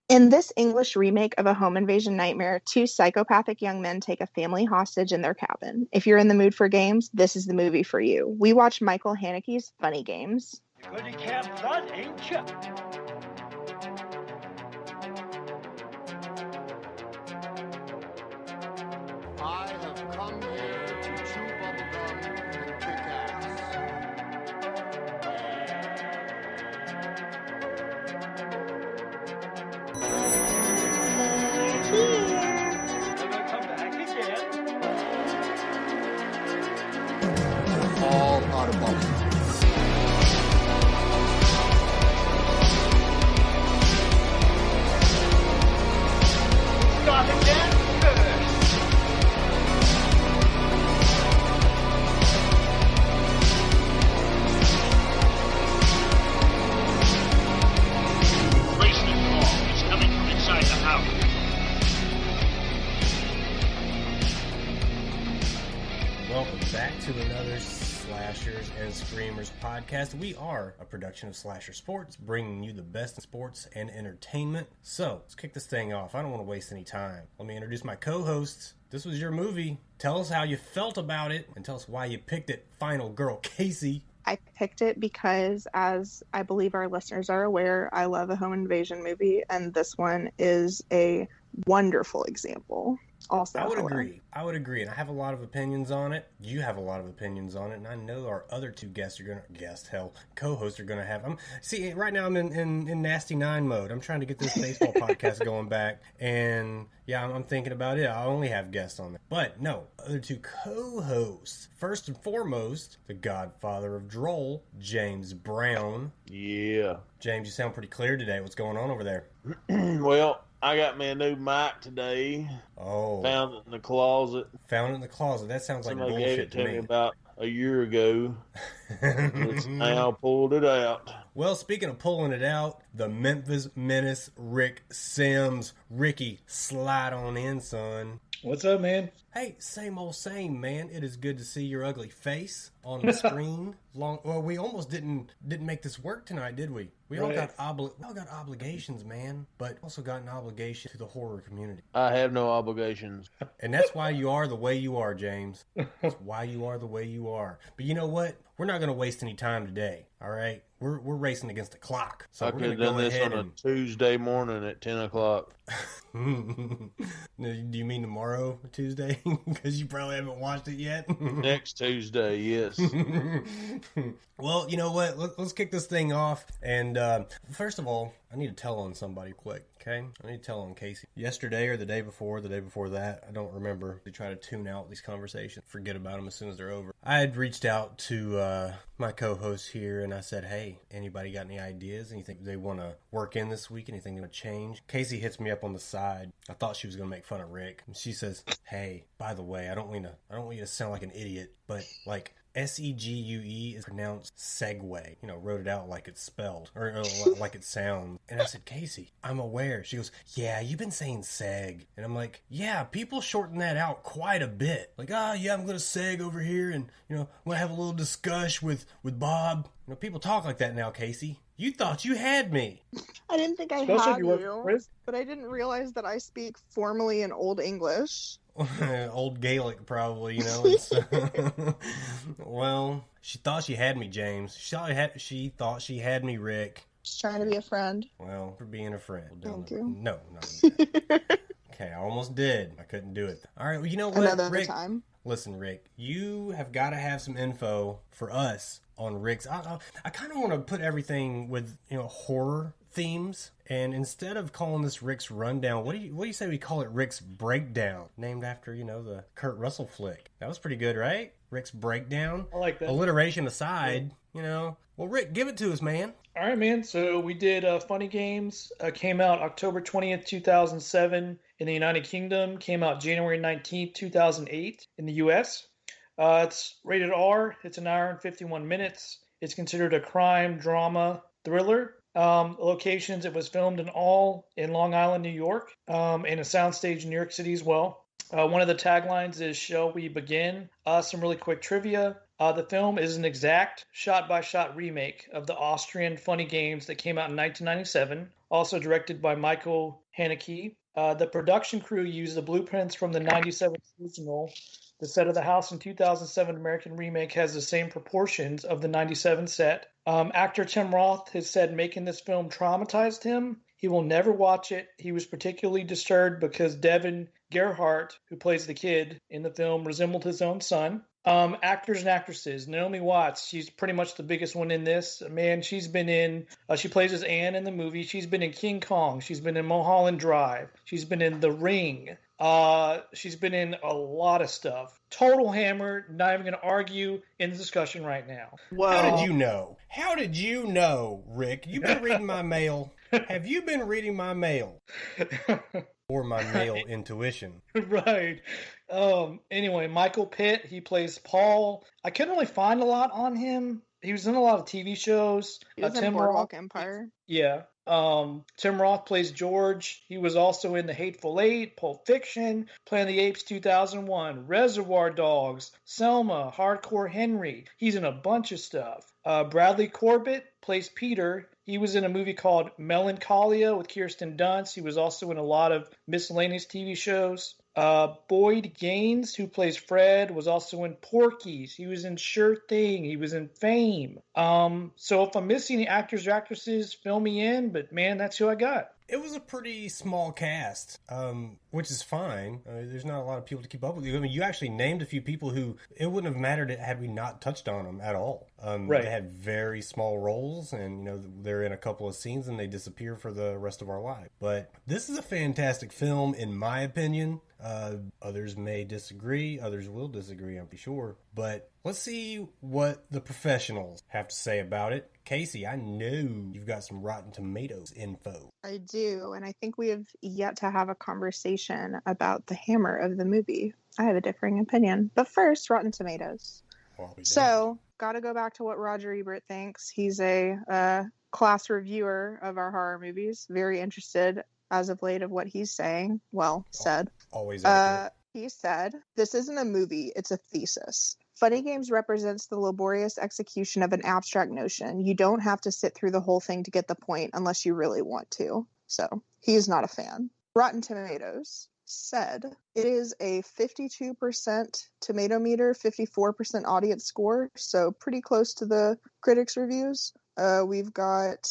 In this English remake of a home invasion nightmare, two psychopathic young men take a family hostage in their cabin. If you're in the mood for games, this is the movie for you. We watched Michael Haneke's Funny Games. You're going to Camp Blood, ain't you? I have come here to chew bubblegum and kick ass. We're going to come back again. All out of bubble. Start again first. Replacement call is coming from inside the house. Welcome back to another Slashers and Screamers podcast. We are a production of Slasher Sports, bringing you the best in sports and entertainment. So, let's kick this thing off. I don't want to waste any time. Let me introduce my co-hosts. This was your movie. Tell us how you felt about it, and tell us why you picked it. Final girl, Casey. I picked it because, as I believe our listeners are aware, I love a home invasion movie, and this one is a wonderful example. Also, I would agree, and I have a lot of opinions on it. You have a lot of opinions on it, and I know our other two guests are going to, co-hosts are going to have. See, right now I'm in Nasty Nine mode. I'm trying to get this baseball podcast going back, and yeah, I'm thinking about it. I only have guests on there. But no, other two co-hosts. First and foremost, the Godfather of Droll, James Brown. Yeah. James, you sound pretty clear today. What's going on over there? Well, I got me a new mic today. Oh. Found it in the closet. Found it in the closet. That sounds like Somebody bullshit gave it to to me. me about a year ago. It's now pulled it out. Well, speaking of pulling it out, the Memphis Menace Rick Sims. Ricky, slide on in, son. What's up, man? Hey, same old same, man. It is good to see your ugly face on the screen. Well, we almost didn't make this work tonight, did we? We all got obligations, man, but also got an obligation to the horror community. I have no obligations. And that's why you are the way you are, James. That's why you are the way you are. But you know what? We're not going to waste any time today, all right? We're racing against the clock. So I we're could have going done to go this ahead on a Tuesday morning at 10 o'clock. Do you mean tomorrow, Tuesday? Because you probably haven't watched it yet. Next Tuesday, yes. Well, you know what? Let's kick this thing off. And first of all, I need to tell on somebody quick, okay? I need to tell on Casey. Yesterday or the day before that, I don't remember. They try to tune out these conversations, forget about them as soon as they're over. I had reached out to my co-host here, and I said, hey, anybody got any ideas? Anything they want to work in this week? Anything going to change? Casey hits me up on the side. I thought she was going to make fun of Rick. And she says, hey, by the way, I don't want you to sound like an idiot, but like, Segue is pronounced Segway. You know, wrote it out like it's spelled, or like it sounds. And I said, Casey, I'm aware. She goes, yeah, you've been saying seg. And I'm like, yeah, people shorten that out quite a bit. Like, yeah, I'm going to seg over here and, you know, I'm going to have a little discussion with Bob. You know, people talk like that now, Casey. You thought you had me. I didn't think I Especially had if you work for you, Chris. but I didn't realize that I speak formally in Old English. Old Gaelic, probably, you know. It's, well, she thought she had me, James. She thought she had me, Rick. Just trying to be a friend. Well, for being a friend. Thank you. No. Okay, I almost did. I couldn't do it. All right, well, you know what, Another Rick? time. Listen, Rick, you have got to have some info for us on Rick's. I kind of want to put everything with, you know, horror themes. And instead of calling this Rick's Rundown, what do you say we call it Rick's Breakdown? Named after, you know, the Kurt Russell flick. That was pretty good, right? Rick's Breakdown. I like that. Alliteration aside, you know. Well, Rick, give it to us, man. All right, man. So we did Funny Games. Came out October 20th, 2007 in the United Kingdom. Came out January 19th, 2008 in the U.S. It's rated R. It's an hour and 51 minutes. It's considered a crime, drama, thriller. Locations, it was filmed in Long Island, New York, and a soundstage in New York City as well. One of the taglines is, shall we begin? Some really quick trivia. The film is an exact shot-by-shot remake of the Austrian Funny Games that came out in 1997, also directed by Michael Haneke. The production crew used the blueprints from the 97 original. The set of the house in 2007 American remake has the same proportions of the 97 set. Actor Tim Roth has said making this film traumatized him. He will never watch it. He was particularly disturbed because Devin Gerhardt, who plays the kid in the film, resembled his own son. Actors and actresses. Naomi Watts, she's pretty much the biggest one in this. Man, she's been in, she plays as Anne in the movie. She's been in King Kong. She's been in Mulholland Drive. She's been in The Ring. She's been in a lot of stuff. Total hammer. Not even going to argue in the discussion right now. How did you know? How did you know, Rick? You've been reading my mail. Have you been reading my mail? Or my male intuition. Right. Anyway, Michael Pitt, he plays Paul. I couldn't really find a lot on him. He was in a lot of TV shows. He was in Boardwalk Empire. Yeah. Tim Roth plays George. He was also in The Hateful Eight, Pulp Fiction, Planet of the Apes 2001, Reservoir Dogs, Selma, Hardcore Henry. He's in a bunch of stuff. Bradley Corbett plays Peter. He was in a movie called Melancholia with Kirsten Dunst. He was also in a lot of miscellaneous TV shows. Boyd Gaines, who plays Fred, was also in Porky's. He was in Sure Thing. He was in Fame. So if I'm missing any actors or actresses, fill me in. But man, that's who I got. It was a pretty small cast, which is fine. There's not a lot of people to keep up with you. I mean, you actually named a few people who it wouldn't have mattered had we not touched on them at all. Right. They had very small roles, and they're in a couple of scenes and they disappear for the rest of our life. But this is a fantastic film, in my opinion. Others may disagree. Others will disagree, I'm sure. But let's see what the professionals have to say about it. Casey, I know you've got some Rotten Tomatoes info. I do, and I think we have yet to have a conversation about the hammer of the movie. I have a differing opinion. But first, Rotten Tomatoes. So, gotta go back to what Roger Ebert thinks. He's a class reviewer of our horror movies. Very interested, as of late, of what he's saying. Well, said. Always accurate. He said, "This isn't a movie, it's a thesis. Funny Games represents the laborious execution of an abstract notion. You don't have to sit through the whole thing to get the point unless you really want to." So, he is not a fan. Rotten Tomatoes said it is a 52% tomato meter, 54% audience score, so pretty close to the critics' reviews. We've got,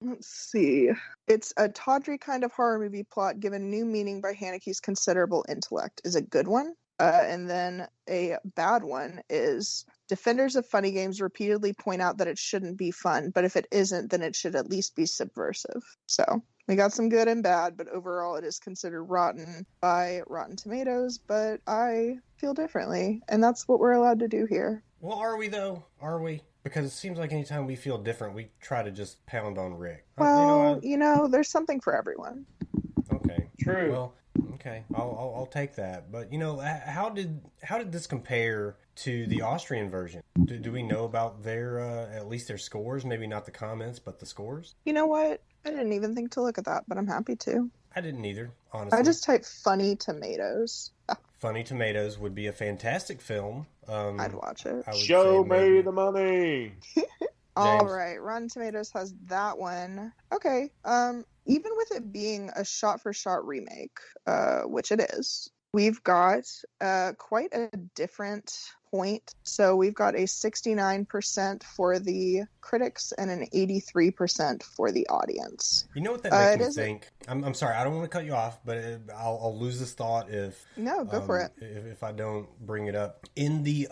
let's see, it's a tawdry kind of horror movie plot given new meaning by Haneke's considerable intellect is a good one. And then a bad one is defenders of Funny Games repeatedly point out that it shouldn't be fun, but if it isn't, then it should at least be subversive. So we got some good and bad, but overall it is considered rotten by Rotten Tomatoes, but I feel differently, and that's what we're allowed to do here. Well, are we though? Are we? Because it seems like anytime we feel different, we try to just pound on Rick. Well, there's something for everyone. Okay. True. Well, okay, I'll take that. But how did this compare to the Austrian version? Do we know about their at least their scores? Maybe not the comments, but the scores. You know what? I didn't even think to look at that, but I'm happy to. I didn't either, honestly. I just typed Funny Tomatoes. Funny Tomatoes would be a fantastic film. I'd watch it. Show me the money. All right, Rotten Tomatoes has that one. Okay, even with it being a shot-for-shot remake, which it is, we've got quite a different point. So we've got a 69% for the critics and an 83% for the audience. You know what that makes me think? I'm sorry, I don't want to cut you off, but I'll lose this thought if... No, go for it. If I don't bring it up. In the...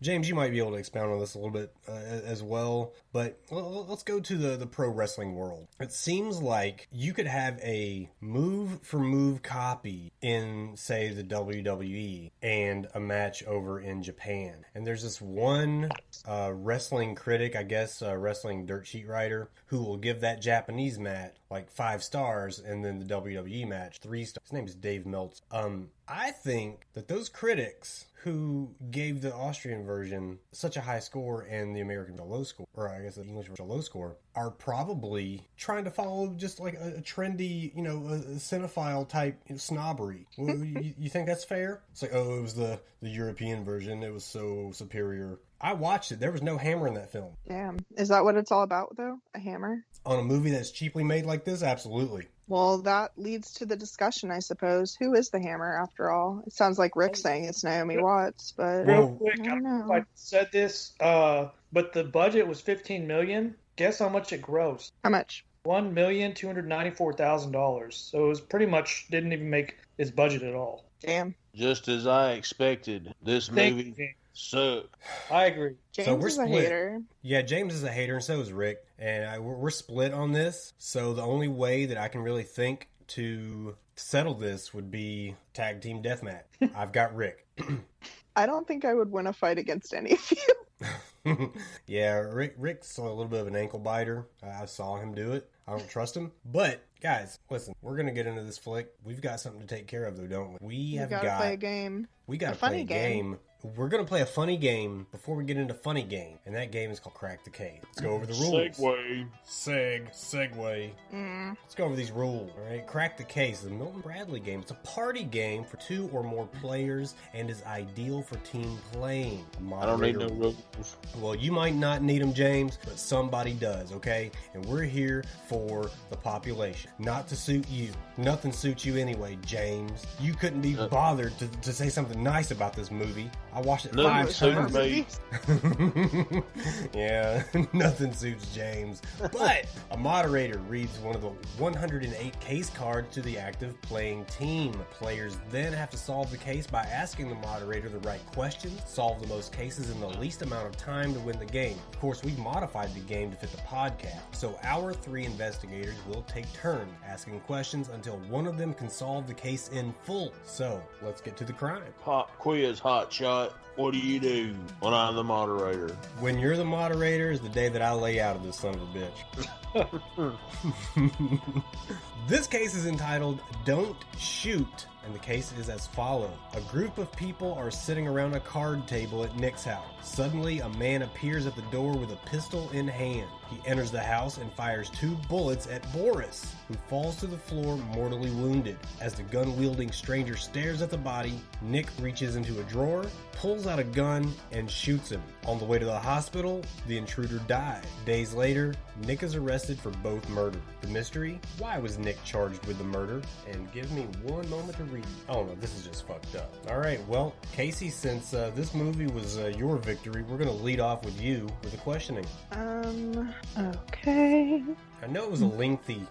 James, you might be able to expound on this a little bit as well, but let's go to the pro wrestling world. It seems like you could have a move-for-move copy in, say, the WWE and a match over in Japan. And there's this one wrestling critic, I guess, wrestling dirt sheet writer, who will give that Japanese match like 5 stars, and then the WWE match 3 stars. His name is Dave Meltzer. I think that those critics who gave the Austrian version such a high score and the American a low score, or I guess the English version a low score, are probably trying to follow just like a trendy, you know, a cinephile type, you know, snobbery. Well, you think that's fair? It's like, oh, it was the European version. It was so superior. I watched it. There was no hammer in that film. Damn. Is that what it's all about, though? A hammer? On a movie that's cheaply made like this? Absolutely. Well, that leads to the discussion, I suppose. Who is the hammer, after all? It sounds like Rick saying it's Naomi Watts, but Real quick, I I don't don't know know. if I said this, but the budget was $15 million. Guess how much it grossed? How much? $1,294,000. So it was pretty much didn't even make its budget at all. Damn. Just as I expected, this Thank movie you, James. sucked. I agree. James So we're is a split. hater. Yeah, James is a hater, and so is Rick. And we're split on this. So the only way that I can really think to settle this would be tag team deathmatch. I've got Rick. I don't think I would win a fight against any of you. Yeah, Rick's a little bit of an ankle biter. I saw him do it. I don't trust him. But, guys, listen, we're going to get into this flick. We've got something to take care of, though, don't we? We have gotta play a game. We got A to play funny a game. We're going to play a funny game before we get into funny game. And that game is called Crack the Case. Let's go over the rules. Segue. Let's go over these rules, all right? Crack the Case is a Milton Bradley game. It's a party game for 2 or more players and is ideal for team playing. I don't need no rules. Well, you might not need them, James, but somebody does, okay? And we're here for the population, not to suit you. Nothing suits you anyway, James. You couldn't be bothered to say something nice about this movie. I watched it Nothing 5 suits times. me. Yeah, nothing suits James. But a moderator reads one of the 108 case cards to the active playing team. Players then have to solve the case by asking the moderator the right questions, solve the most cases in the least amount of time to win the game. Of course, we've modified the game to fit the podcast, so our 3 investigators will take turns asking questions until one of them can solve the case in full. So, let's get to the crime. Pop quiz, hot shot. What do you do when I'm the moderator? When you're the moderator is the day that I lay out of this son of a bitch. This case is entitled Don't Shoot, and the case is as follows. A group of people are sitting around a card table at Nick's house. Suddenly, a man appears at the door with a pistol in hand. He enters the house and fires 2 bullets at Boris, who falls to the floor mortally wounded. As the gun-wielding stranger stares at the body, Nick reaches into a drawer, pulls out a gun, and shoots him. On the way to the hospital, the intruder died. Days later, Nick is arrested for both murders. The mystery? Why was Nick charged with the murder? And give me one moment to read. Oh no, this is just fucked up. Alright, well, Casey, since this movie was your victory, we're going to lead off with you with the questioning. Okay. I know it was a lengthy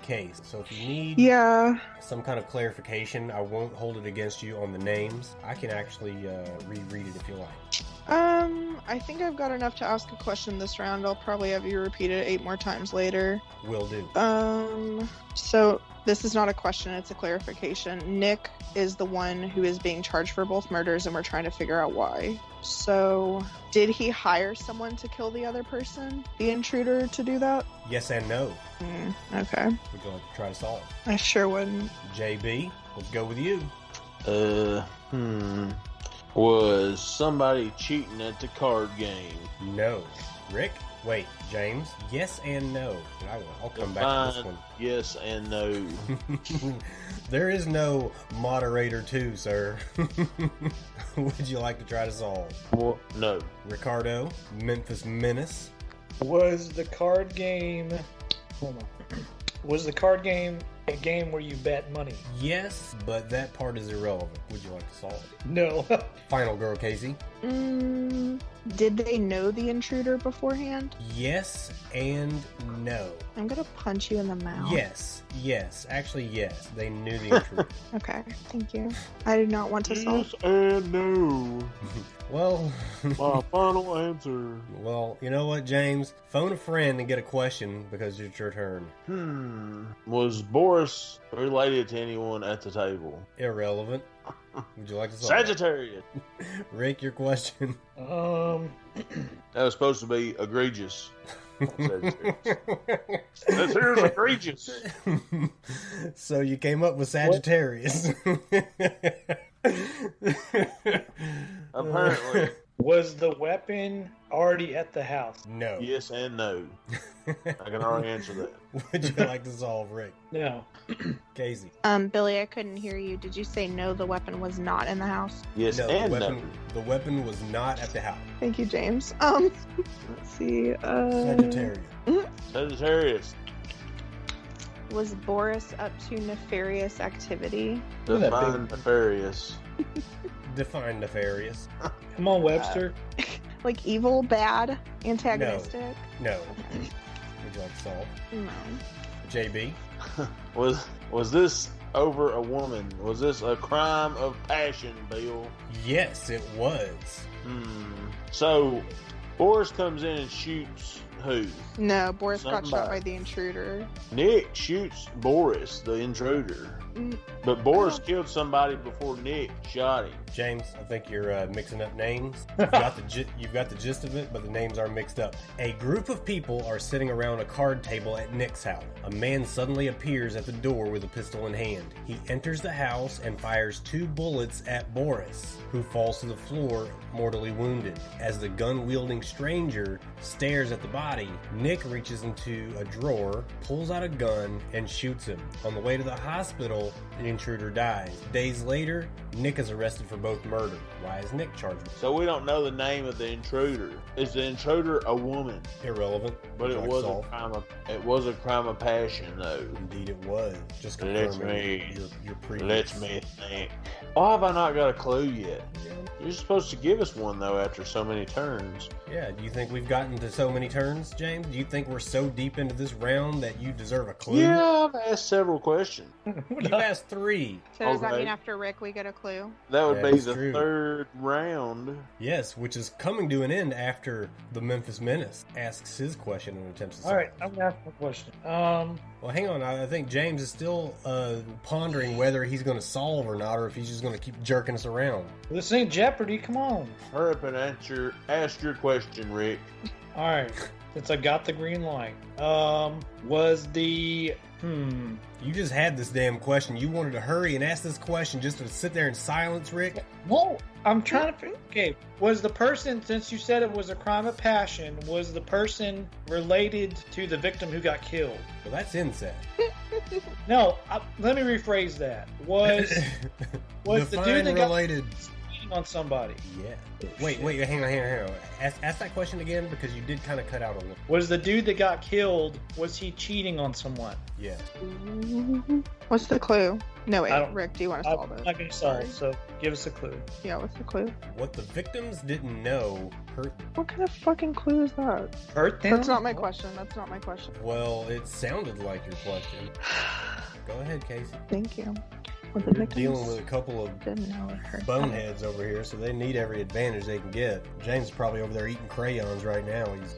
case, so if you need Yeah. some kind of clarification, I won't hold it against you on the names. I can actually reread it if you like. I think I've got enough to ask a question this round. I'll probably have you repeat it 8 more times later. Will do. So this is not a question, it's a clarification. Nick is the one who is being charged for both murders, and we're trying to figure out why. So, did he hire someone to kill the other person? The intruder to do that? Yes and no. Okay. Would you like to try to solve? I sure wouldn't. JB, let's go with you. Was somebody cheating at the card game? No. Rick? Wait, James? Yes and no. I'll come back to this one. Yes and no. There is no moderator too, sir. Would you like to try to solve? Well, no. Ricardo, Memphis Menace. Was the card game... Hold on. Was the card game a game where you bet money? Yes, but that part is irrelevant. Would you like to solve? No. Final girl, Casey. Did they know the intruder beforehand? Yes and no. I'm gonna punch you in the mouth. Yes. Actually, yes. They knew the intruder. Okay, thank you. I do not want to solve. Yes and no. Well, My final answer. well, you know what, James? Phone a friend and get a question because it's your turn. Was Boris related to anyone at the table? Irrelevant. Would you like to solve? Sagittarius. Rick, your question. That was supposed to be egregious. Sagittarius egregious. So you came up with Sagittarius. Apparently. Was the weapon already at the house? No. Yes and no. I can already answer that. Would you like to solve, Rick? No. Casey? Billy, I couldn't hear you. Did you say no, the weapon was not in the house? Yes No, and the weapon was not at the house. Thank you, James. Let's see. Sagittarius. no. Sagittarius. Was Boris up to nefarious activity? Look at that Define big- nefarious. Define nefarious. Come on, Webster. Like evil, bad, antagonistic? No. Okay. Would you like to solve? No. JB? Was this over a woman? Was this a crime of passion, Bill? Yes, it was. So, Boris comes in and shoots who? No, Boris got shot Somebody. by the intruder. Nick shoots Boris, the intruder. Mm. But Boris killed somebody before Nick shot him. James, I think you're mixing up names. You've got the gist of it, but the names are mixed up. A group of people are sitting around a card table at Nick's house. A man suddenly appears at the door with a pistol in hand. He enters the house and fires 2 bullets at Boris, who falls to the floor mortally wounded. As the gun-wielding stranger stares at the body, Nick reaches into a drawer, pulls out a gun, and shoots him. On the way to the hospital, the intruder dies. Days later, Nick is arrested for both murder. Why is Nick charged with So we don't know the name of the intruder. Is the intruder a woman? irrelevant? But it Like was solve? it was a crime of passion, though. Indeed, it was. Just Let's confirming me- your previous. Let me think. Why have I not got a clue yet? You're supposed to give us one, though, after so many turns. Yeah, do you think we've gotten to so many turns, James? Do you think we're so deep into this round that you deserve a clue? Yeah, I've asked several questions. You've asked 3. So does that Okay. mean after Rick we get a clue? That would Yeah, be that's the true. third round. Yes, which is coming to an end after the Memphis Menace asks his question and attempts to solve All right, it. I'm gonna ask my question. Well, hang on. I think James is still pondering whether he's going to solve or not, or if he's just going to keep jerking us around. This ain't Jeopardy. Come on. Hurry up and ask your question, Rick. All right, since I got the green light, was the You just had this damn question. You wanted to hurry and ask this question just to sit there in silence, Rick? No, I'm trying to. Okay, was the person, since you said it was a crime of passion, was the person related to the victim who got killed? Well, that's incest. No, let me rephrase that. Was the Define dude that got related. cheating on somebody? Yeah. Wait, hang on. Ask that question again because you did kind of cut out a little. Was the dude that got killed, was he cheating on someone? Yeah. What's the clue? No, I wait, don't- Rick, do you want to I'm solve it? not going to solve, so give us a clue. Yeah, what's the clue? What the victims didn't know hurt. What kind of fucking clue is that? Hurt them? That's not my question. That's not my question. Well, it sounded like your question. Go ahead, Casey. Thank you. What the You're victims dealing with a couple of didn't know it hurt. boneheads over here, so they need every advantage they can get. James is probably over there eating crayons right now. He's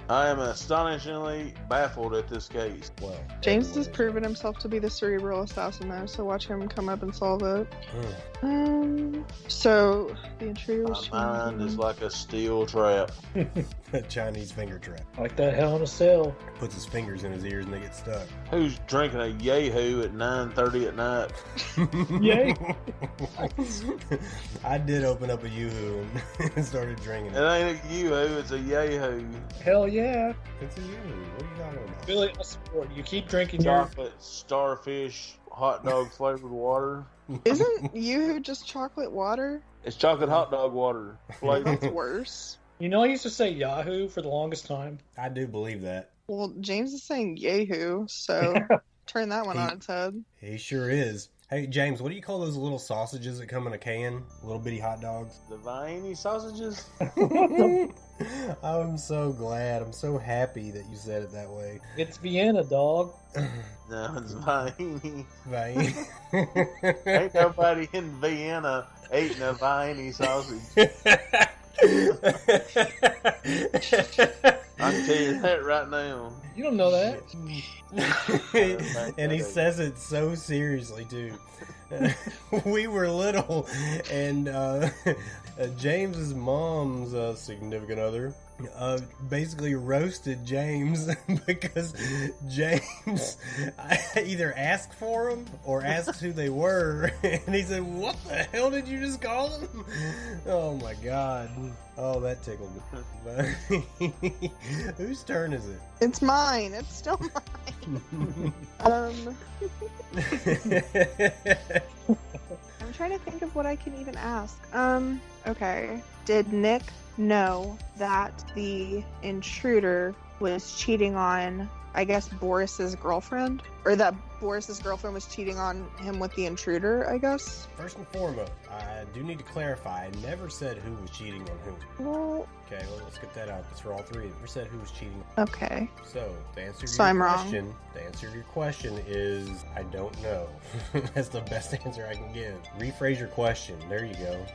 I am astonishingly baffled at this case. well. James has everyone proven himself to be the cerebral assassin, though, so watch him come up and solve it. is. So the intruder was My mind is like a steel trap. A Chinese finger trap. Like that Hell in a Cell. Puts his fingers in his ears and they get stuck. Who's drinking a Yahoo at 9:30 at night? Yay. I did open up a Yoo-hoo and started drinking It it. ain't a Yoo-hoo, it's a Yahoo. Hell yeah. It's a Yoo-hoo. What are you talking about? Billy, I support you. Keep drinking your... Chocolate, starfish, hot dog flavored water. Isn't Yoo-hoo just chocolate water? It's chocolate hot dog water That's flavored. worse. You know, I used to say Yahoo for the longest time. I do believe that. Well, James is saying Yahoo, so turn that one on its head. He sure is. Hey, James, what do you call those little sausages that come in a can? Little bitty hot dogs? The Viennese sausages? I'm so glad. I'm so happy that you said it that way. It's Vienna, dog. No, it's Viennese. Right? Ain't nobody in Vienna eating a Viennese sausage. I can tell you that right now. You don't know that. And he says it so seriously too. We were little, and James's mom's significant other basically roasted James because James either asked for them or asked who they were, and he said, "What the hell did you just call them?" Oh my god! Oh, that tickled me. Whose turn is it? It's mine. It's still mine. I'm trying to think of what I can even ask. Okay. Did Nick know that the intruder was cheating on, I guess, Boris's girlfriend? Or that Boris's girlfriend was cheating on him with the intruder, I guess? First and foremost, I do need to clarify. I never said who was cheating on whom. Well, Okay, well, let's get that out. That's for all three. I never said who was cheating. okay. So, the answer to So your I'm wrong. question, the answer to your question is I don't know. That's the best answer I can give. Rephrase your question. There you go.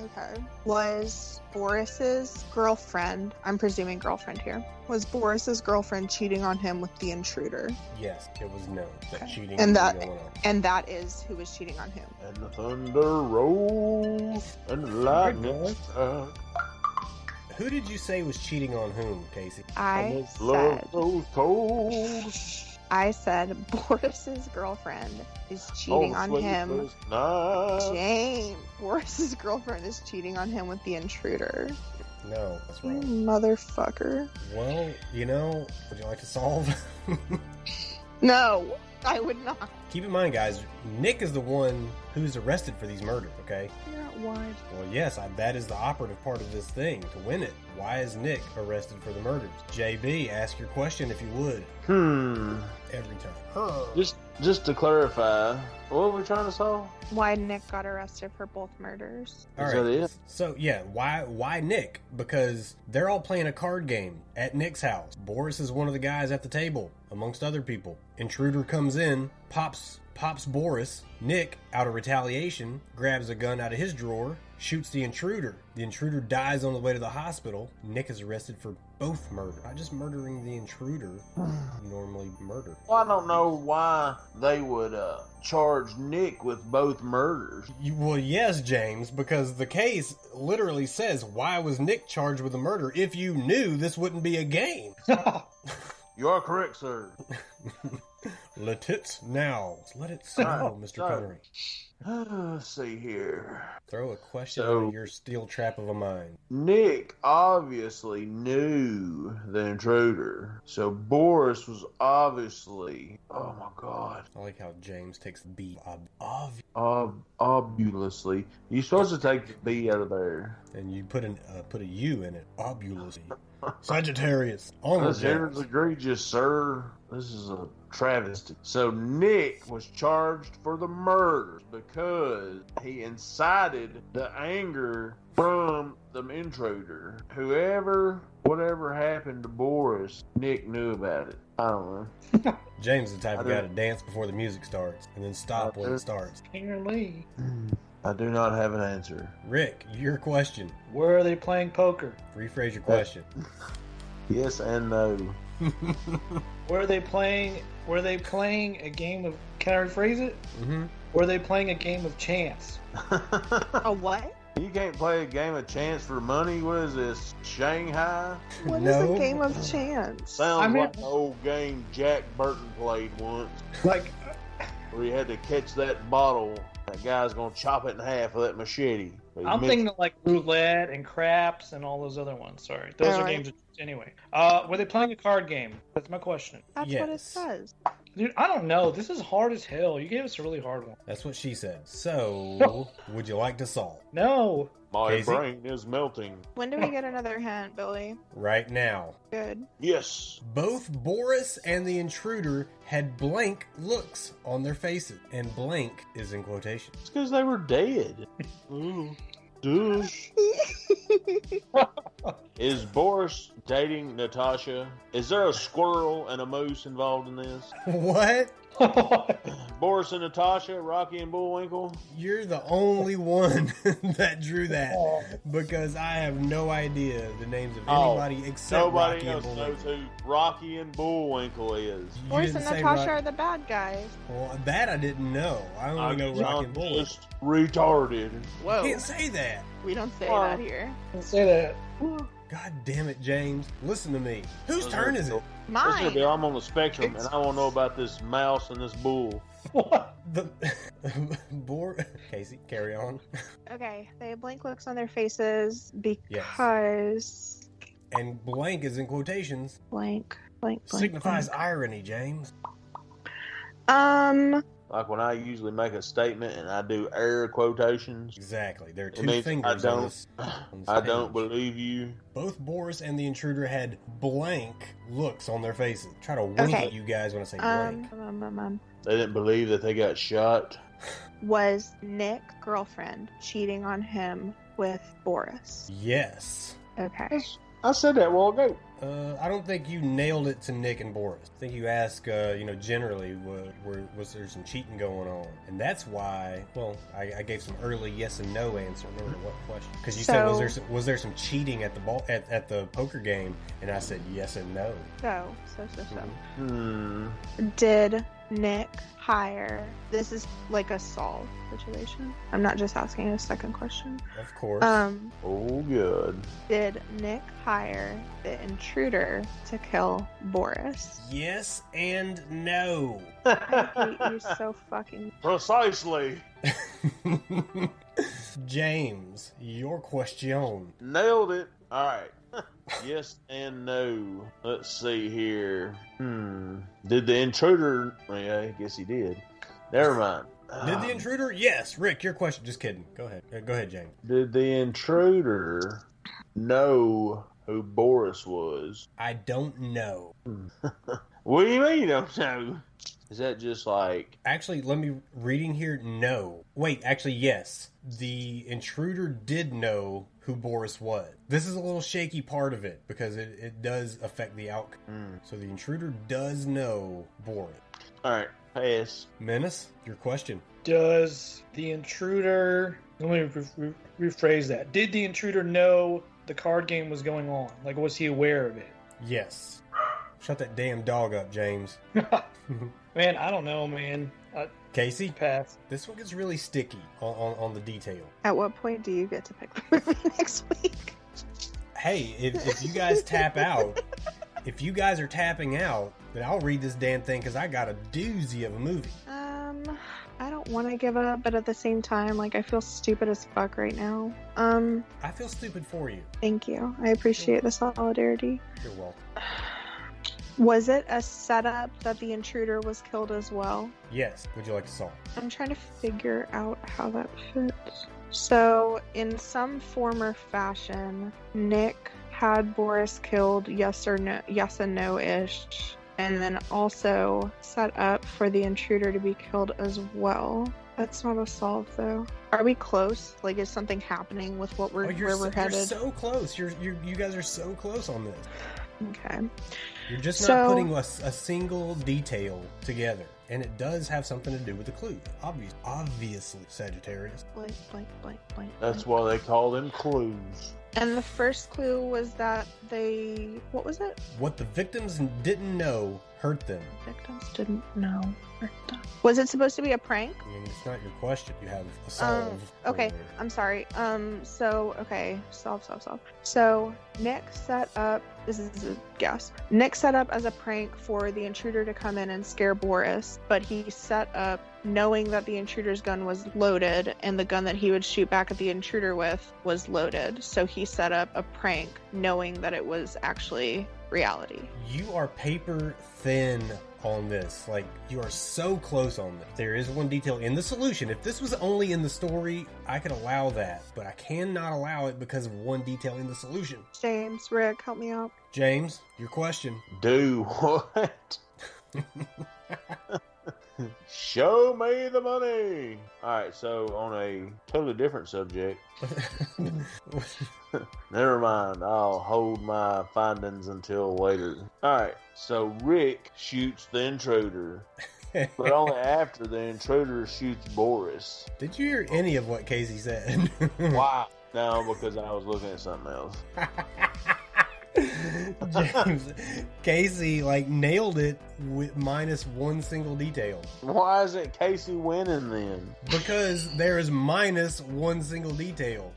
Okay. Was Boris's girlfriend, I'm presuming girlfriend here, was Boris's girlfriend cheating on him with the intruder? Yes, it was known that Okay. cheating And was that- going on. And that is who was cheating on him. And the thunder rolls and the lightning strikes. Who did you say was cheating on whom, Casey? I Love said, grows cold. Boris's girlfriend is cheating on him. Night. James. Boris's girlfriend is cheating on him with the intruder. No, that's You wrong. motherfucker. Well, would you like to solve? No, I would not. Keep in mind, guys, Nick is the one who's arrested for these murders, okay? You're not wise. Well, yes, that is the operative part of this thing, to win it. Why is Nick arrested for the murders? JB, ask your question if you would. Every time. Just to clarify, what were we trying to solve? Why Nick got arrested for both murders. All Is right. that it? So, yeah, why Nick? Because they're all playing a card game at Nick's house. Boris is one of the guys at the table, amongst other people. Intruder comes in, pops Boris. Nick, out of retaliation, grabs a gun out of his drawer, shoots the intruder. The intruder dies on the way to the hospital. Nick is arrested for both murder. Not just murdering the intruder, you normally murder. Well, I don't know why they would charge Nick with both murders. Well, yes, James, because the case literally says, why was Nick charged with the murder? If you knew, this wouldn't be a game. You are correct, sir. Let it now. Let it settle, Mr. sorry. Connery. Let's see here. Throw a question So- out of your steel trap of a mind. Nick obviously knew the intruder, so Boris was obviously. Oh my God. I like how James takes the B. Obulously. You're supposed to take the B out of there. And you put a U in it. Obulously. Sagittarius. Onward, This here James. is egregious, sir. This is a travesty. So Nick was charged for the murders because he incited the anger from the intruder. Whatever happened to Boris, Nick knew about it. I don't know. James is the type of I guy to don't- dance before the music starts and then stop when it starts. King or Lee? I do not have an answer. Rick, your question. Where are they playing poker? Rephrase your question. Yes and no. Where are they playing? Were they playing a game of? Can I rephrase it? Mm-hmm. Were they playing a game of chance? A what? You can't play a game of chance for money. What is this? Shanghai? What is No. a game of chance? Sounds I mean- like the old game Jack Burton played once, Like, where you had to catch that bottle. That guy's gonna chop it in half with that machete. But he I'm missed. thinking of like roulette and craps and all those other ones. Sorry, those are Alright. games of chance anyway. Were they playing a card game? That's my question. That's what it Yes. says. Dude, I don't know. This is hard as hell. You gave us a really hard one. That's what she said. So, would you like to solve? No. My Casey? brain is melting. When do we get another hint, Billy? Right now. Good. Yes. Both Boris and the intruder had blank looks on their faces. And blank is in quotation. It's because they were dead. Ooh. Douche. Is Boris dating Natasha? Is there a squirrel and a moose involved in this? What? Boris and Natasha, Rocky and Bullwinkle? You're the only one that drew that. Because I have no idea the names of anybody except Nobody Rocky and else knows Bullwinkle. who Rocky and Bullwinkle is. You Boris didn't and say Natasha Rock- are the bad guys. Well, that I didn't know. I only know Rocky and Bullwinkle. just retarded. You Whoa. can't say that. We don't say Well, that here. Don't say that. God damn it, James. Listen to me. Whose turn is it? Mine. I'm on the spectrum, and I want to know about this mouse and this bull. What? The Casey, carry on. Okay, they have blank looks on their faces because And blank is in quotations. blank. Signifies irony, James. Like when I usually make a statement and I do air quotations. Exactly. There are It two means fingers on this I don't page. believe you. Both Boris and the intruder had blank looks on their faces. Try to wink Okay. at you guys when I say blank. They didn't believe that they got shot. Was Nick girlfriend cheating on him with Boris? Yes. Okay. I said that a while ago. I don't think you nailed it to Nick and Boris. I think you asked, generally, was there some cheating going on? And that's why, I gave some early yes and no answer. I don't remember what question. Because you said, was there some cheating at the at the poker game? And I said yes and no. So. Hmm. Did Nick hire? This is like a solve situation. I'm not just asking a second question. Of course. Oh, good. Did Nick hire the intruder to kill Boris? Yes and no. I hate you so fucking. Precisely. James, your question. Nailed it. All right. Yes and no. Let's see here. Did the intruder? Yeah, I guess he did. Never mind. Did the intruder? Yes. Rick, your question. Just kidding. Go ahead. Go ahead, James. Did the intruder know who Boris was? I don't know. What do you mean you don't know? Is that just like... Actually, let me... Reading here, no. Wait, actually, yes. The intruder did know who Boris was. This is a little shaky part of it, because it does affect the outcome. So the intruder does know Boris. Alright, pass. Menace, your question. Does the intruder... Let me rephrase that. Did the intruder know the card game was going on? Like, was he aware of it? Yes. Shut that damn dog up, James. Man, I don't know, man. Casey? Pass. This one gets really sticky on the detail. At what point do you get to pick the movie next week? Hey, if you guys tap out, if you guys are tapping out, then I'll read this damn thing because I got a doozy of a movie. I don't want to give up, but at the same time, like, I feel stupid as fuck right now. I feel stupid for you. Thank you. I appreciate the solidarity. You're welcome. Was it a setup that the intruder was killed as well? Yes. Would you like to solve? I'm trying to figure out how that fits. So, in some form or fashion, Nick had Boris killed, yes and no-ish, and then also set up for the intruder to be killed as well. That's not a solve, though. Are we close? Like, is something happening with where we're headed? You're so close. You guys are so close on this. Okay. You're just not putting a single detail together. And it does have something to do with the clue. Obviously, Sagittarius. Blank. That's why they call them clues. And the first clue was that what was it? What the victims didn't know hurt them. Victims didn't know hurt them. Was it supposed to be a prank? I mean, it's not your question. You have a solve. Okay, earlier. I'm sorry. Solve. So Nick set up, this is a guess. Nick set up as a prank for the intruder to come in and scare Boris, but he set up knowing that the intruder's gun was loaded and the gun that he would shoot back at the intruder with was loaded. So he set up a prank knowing that it was actually reality. You are paper thin on this. Like, you are so close on this. There is one detail in the solution. If this was only in the story, I could allow that, but I cannot allow it because of one detail in the solution. James, Rick, help me out. James, your question. Do what? Show me the money. Alright, so on a totally different subject. Never mind. I'll hold my findings until later. Alright, so Rick shoots the intruder. But only after the intruder shoots Boris. Did you hear any of what Casey said? Wow. No, because I was looking at something else. James, Casey nailed it with minus one single detail. Why is it Casey winning then? Because there is minus one single detail.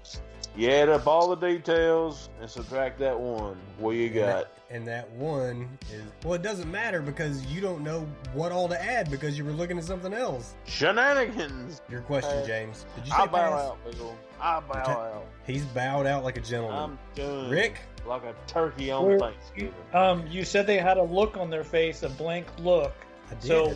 You add up all the details and subtract that one. What you got? And that one is, well, it doesn't matter because you don't know what all to add because you were looking at something else. Shenanigans. Your question, James. Did you say I bow pass? out, Bill. I bow out. He's bowed out like a gentleman. I'm done. Rick? Like a turkey on We're- Thanksgiving. You said they had a look on their face, a blank look. I did. So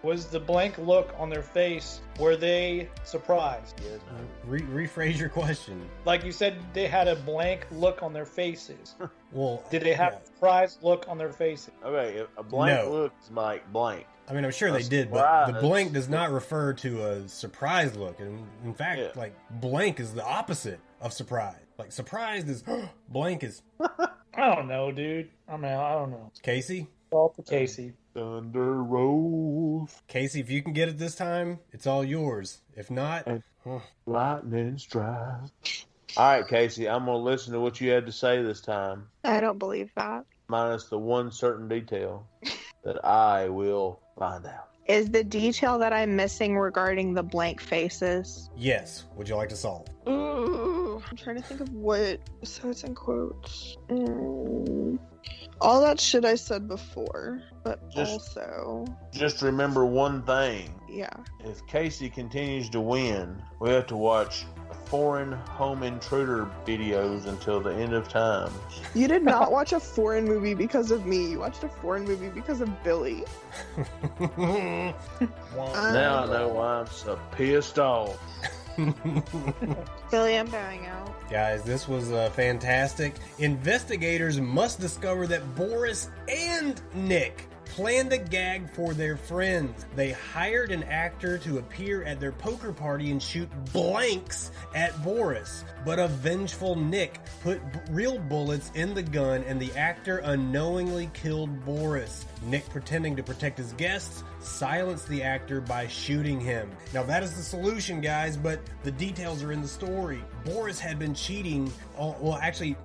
was the blank look on their face? Were they surprised? Yes, Rephrase your question. Like you said, they had a blank look on their faces. Well, Did they have yeah. a surprised look on their faces? Okay, a blank No. look is like blank. I mean, I'm sure they did, but the surprise. blank does not refer to a surprise look. And in fact, Yeah. like blank is the opposite of surprise. Like surprised is blank is I don't know, dude. I don't know. Casey. All to Casey. Thunder rolls, Casey, if you can get it this time, it's all yours. If not, And- lightning strikes. All right, Casey, I'm gonna listen to what you had to say this time, I don't believe that. minus the one certain detail that I will find out. Is the detail that I'm missing regarding the blank faces? yes. Would you like to solve? Ooh, I'm trying to think of what. So it's in quotes. All that shit I said before, but also, Just remember one thing: yeah. if Casey continues to win, we have to watch foreign home intruder videos until the end of time. You did not watch a foreign movie because of me. You watched a foreign movie because of Billy. Now I know why I'm so pissed off. Billy, I'm bowing out. Guys, this was fantastic. Investigators must discover that Boris and Nick planned a gag for their friends. They hired an actor to appear at their poker party and shoot blanks at Boris. But a vengeful Nick put real bullets in the gun and the actor unknowingly killed Boris. Nick, pretending to protect his guests, silenced the actor by shooting him. Now that is the solution, guys, but the details are in the story. Boris had been cheating,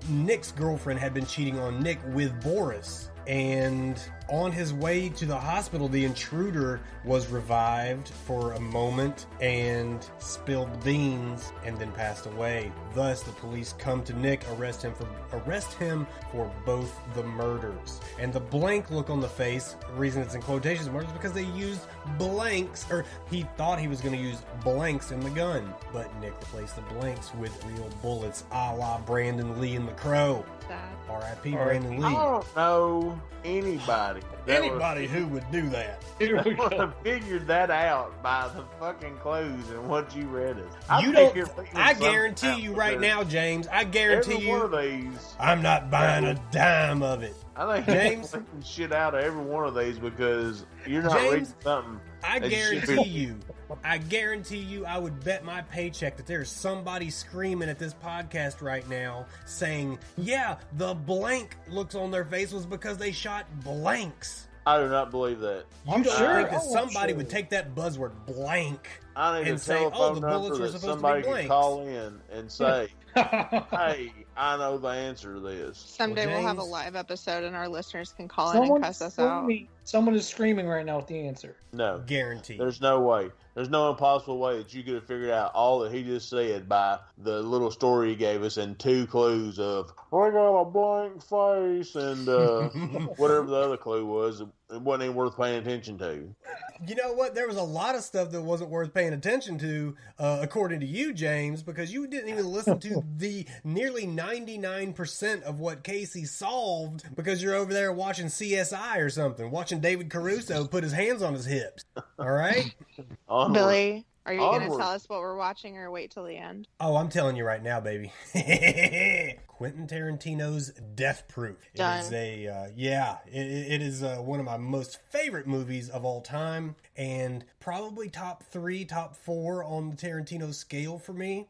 Nick's girlfriend had been cheating on Nick with Boris. And on his way to the hospital, the intruder was revived for a moment and spilled beans and then passed away. Thus, the police come to Nick, arrest him for both the murders. And the blank look on the face, the reason it's in quotations marks, is because they used blanks, or he thought he was going to use blanks in the gun. But Nick replaced the blanks with real bullets, a la Brandon Lee and the Crow. Sad. R.I.P. Brandon Lee. I don't know anybody Who would do that? Here we would go. have figured that out by the fucking clues and what you read us. I You think don't. you're figuring I something guarantee out you right because now, James. I guarantee every one of you. these, I'm not buying a dime of it. I think James? you're figuring shit out of every one of these because you're not James? reading something. I that you should guarantee be- you. I guarantee you. I would bet my paycheck that there's somebody screaming at this podcast right now saying, "Yeah, the blank looks on their face was because they shot blanks." I do not believe that. You I'm don't sure. think that Oh, I'm somebody sure. would take that buzzword blank? I need And a say, telephone "Oh, the bullets number were that supposed to be somebody can blanks." call in and say, "Hey, I know the answer to this." Someday Well, we'll have a James- live episode and our listeners can call in and cuss us out. Someone is screaming right now with the answer. No, Guaranteed. there's no way. There's no impossible way that you could have figured out all that he just said by the little story he gave us and 2 clues of I got a blank face and whatever the other clue was. It wasn't even worth paying attention to. You know what? There was a lot of stuff that wasn't worth paying attention to, according to you, James, because you didn't even listen to the nearly 99% of what Casey solved because you're over there watching CSI or something, watching David Caruso put his hands on his hips. All right? Onward. Billy, are you going to Onward. tell us what we're watching or wait till the end? Oh, I'm telling you right now, baby. Quentin Tarantino's Death Proof. Done. It is it is one of my most favorite movies of all time, and probably top 3, top 4 on the Tarantino scale for me.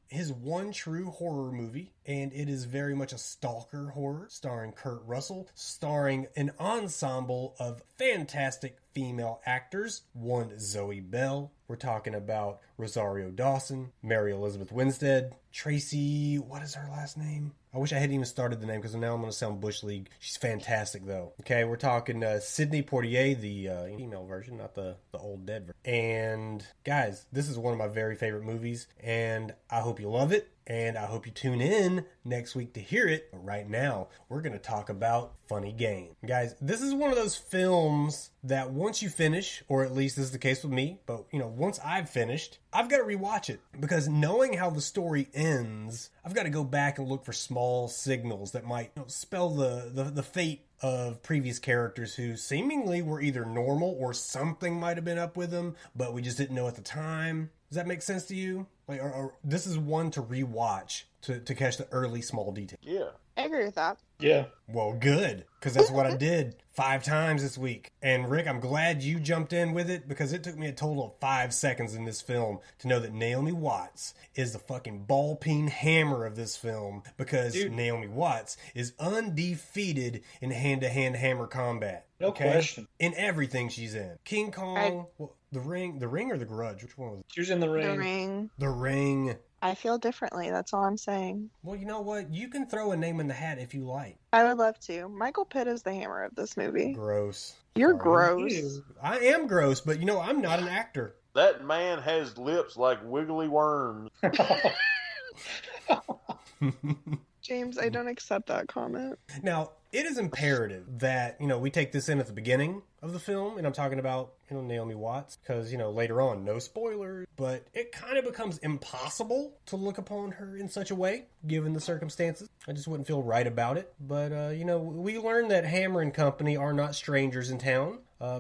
His one true horror movie, and it is very much a stalker horror, starring Kurt Russell, starring an ensemble of fantastic female actors. One, Zoe Bell. We're talking about Rosario Dawson, Mary Elizabeth Winstead, Tracy, what is her last name? I wish I hadn't even started the name because now I'm going to sound Bush League. She's fantastic, though. Okay, we're talking Sidney Poitier, the female version, not the old dead version. And, guys, this is one of my very favorite movies, and I hope you love it. and I hope you tune in next week to hear it. But right now, we're going to talk about Funny Game. Guys, this is one of those films that once you finish, or at least this is the case with me, but once I've finished, I've got to rewatch it, because knowing how the story ends, I've got to go back and look for small signals that might spell the fate of previous characters who seemingly were either normal or something might have been up with them, but we just didn't know at the time. Does that make sense to you? Like, or this is one to rewatch to catch the early small details. Yeah. I agree with that. Yeah. Well, good, because that's what I did 5 times this week. And Rick, I'm glad you jumped in with it, because it took me a total of 5 seconds in this film to know that Naomi Watts is the fucking ball-peen hammer of this film, because Naomi Watts is undefeated in hand-to-hand hammer combat. No question. In everything she's in. King Kong, The Ring or The Grudge? Which one was it? She was in The Ring. The Ring. The Ring. I feel differently. That's all I'm saying. Well, you know what? You can throw a name in the hat if you like. I would love to. Michael Pitt is the hammer of this movie. Gross. You're Sorry. gross. I am gross, but I'm not an actor. That man has lips like wiggly worms. James, I don't accept that comment. Now, it is imperative that, we take this in at the beginning of the film, and I'm talking about, Naomi Watts, because, later on, no spoilers, but it kind of becomes impossible to look upon her in such a way, given the circumstances. I just wouldn't feel right about it, but, we learned that Hammer and Company are not strangers in town,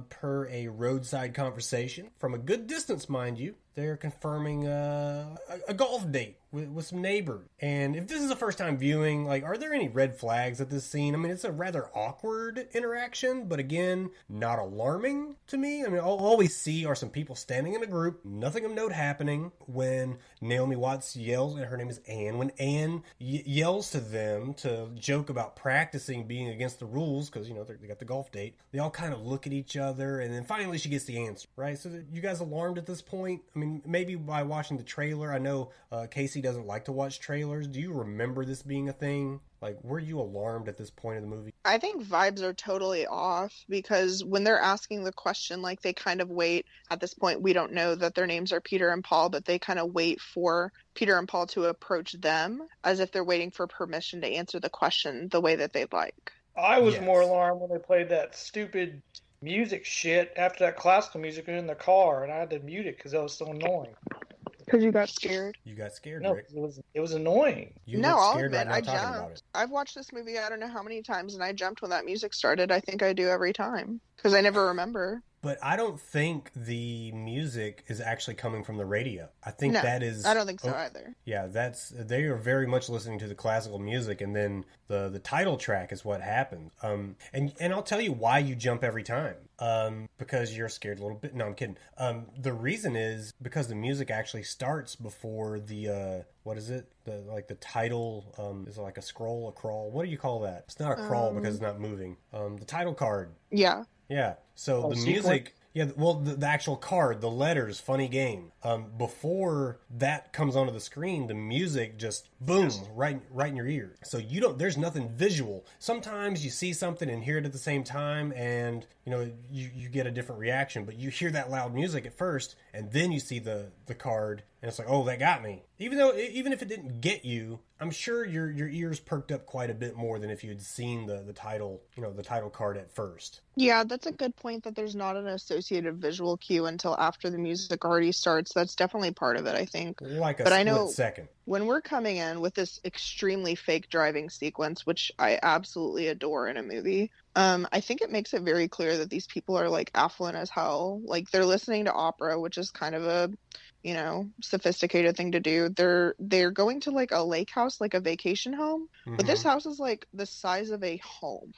per a roadside conversation, from a good distance, mind you. They're confirming a golf date with some neighbors. And if this is a first time viewing, like, are there any red flags at this scene? I mean, it's a rather awkward interaction, but again, not alarming to me. I mean, all we see are some people standing in a group, nothing of note happening, when Naomi Watts yells, and her name is Anne, when Anne yells to them to joke about practicing being against the rules, because, they got the golf date. They all kind of look at each other, and then finally she gets the answer, right? So you guys alarmed at this point? I mean, maybe by watching the trailer. I know Casey doesn't like to watch trailers. Do you remember this being a thing? Like, were you alarmed at this point of the movie? I think vibes are totally off, because when they're asking the question, like, they kind of wait. At this point, we don't know that their names are Peter and Paul, but they kind of wait for Peter and Paul to approach them as if they're waiting for permission to answer the question the way that they'd like. I was more alarmed when they played that stupid music shit after that classical music in the car, and I had to mute it because that was so annoying. Because you got scared? You got scared, No, Rick. it was annoying. You No, look I'll scared admit, right now I talking about jumped. it. I've watched this movie I don't know how many times, and I jumped when that music started. I think I do every time, because I never remember. But I don't think the music is actually coming from the radio. I think that is... I don't think so either. Yeah, they are very much listening to the classical music, and then the title track is what happens. And I'll tell you why you jump every time. Because you're scared a little bit. No, I'm kidding. The reason is because the music actually starts before the what is it? The title is it like a scroll, a crawl? What do you call that? It's not a crawl because it's not moving. The title card. Yeah. Yeah. So the music, the actual card, the letters, Funny Game. Before that comes onto the screen, the music just boom, right in your ear. So there's nothing visual. Sometimes you see something and hear it at the same time, and you get a different reaction. But you hear that loud music at first, and then you see the card, and it's like, oh, that got me. Even if it didn't get you, I'm sure your ears perked up quite a bit more than if you had seen the title, the title card at first. Yeah, that's a good point, that there's not an associated visual cue until after the music already starts. That's definitely part of it, I think. Like a but split I know second. When we're coming in with this extremely fake driving sequence, which I absolutely adore in a movie, I think it makes it very clear that these people are, like, affluent as hell. Like, they're listening to opera, which is kind of a, sophisticated thing to do. They're going to, like, a lake house, like a vacation home. But this house is, like, the size of a home.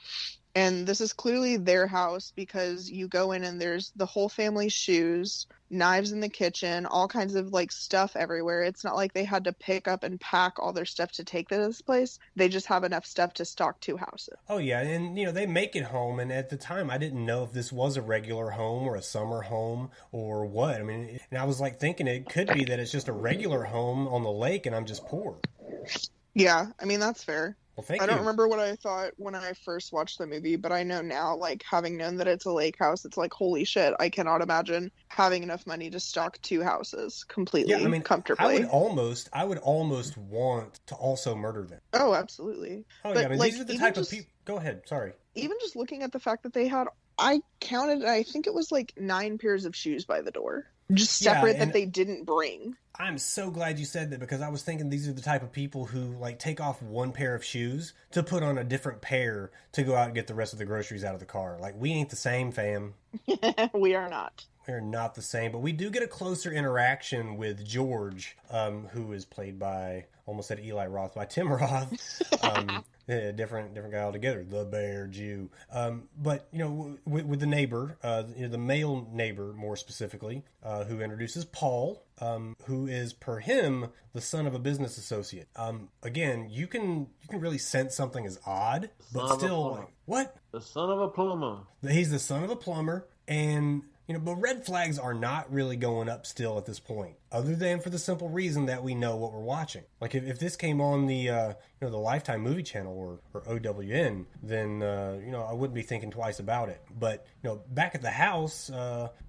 And this is clearly their house, because you go in and there's the whole family's shoes, knives in the kitchen, all kinds of, like, stuff everywhere. It's not like they had to pick up and pack all their stuff to take to this place. They just have enough stuff to stock 2 houses. Oh, yeah. And, they make it home. And at the time, I didn't know if this was a regular home or a summer home or what. I mean, and I was, like, thinking it could be that it's just a regular home on the lake and I'm just poor. Yeah, I mean, that's fair. Well, thank I you. don't remember what I thought when I first watched the movie, but I know now, like, having known that it's a lake house, it's like, holy shit, I cannot imagine having enough money to stock 2 houses completely, Yeah, I mean, comfortably. I would almost want to also murder them. Oh, absolutely. Oh, But, yeah, I mean, like, these are the even type of just- people. Go ahead, sorry. Even just looking at the fact that they had, I counted, I think it was like 9 pairs of shoes by the door. Just Yeah, separate and- that they didn't bring. I'm so glad you said that because I was thinking these are the type of people who like take off one pair of shoes to put on a different pair to go out and get the rest of the groceries out of the car. Like, we ain't the same, fam. We are not. We're not the same, but we do get a closer interaction with George, who is played by, almost said Eli Roth, by Tim Roth. Yeah, different guy altogether, the Bear Jew. But you know, with the neighbor, the male neighbor more specifically, who introduces Paul, who is per him the son of a business associate. Again, you can really sense something is odd, but Son of a still, plumber. like, what? The son of a plumber. He's the son of a plumber, and you know, but red flags are not really going up still at this point, other than for the simple reason that we know what we're watching. Like if this came on the the Lifetime Movie Channel or OWN, then I wouldn't be thinking twice about it. But back at the house,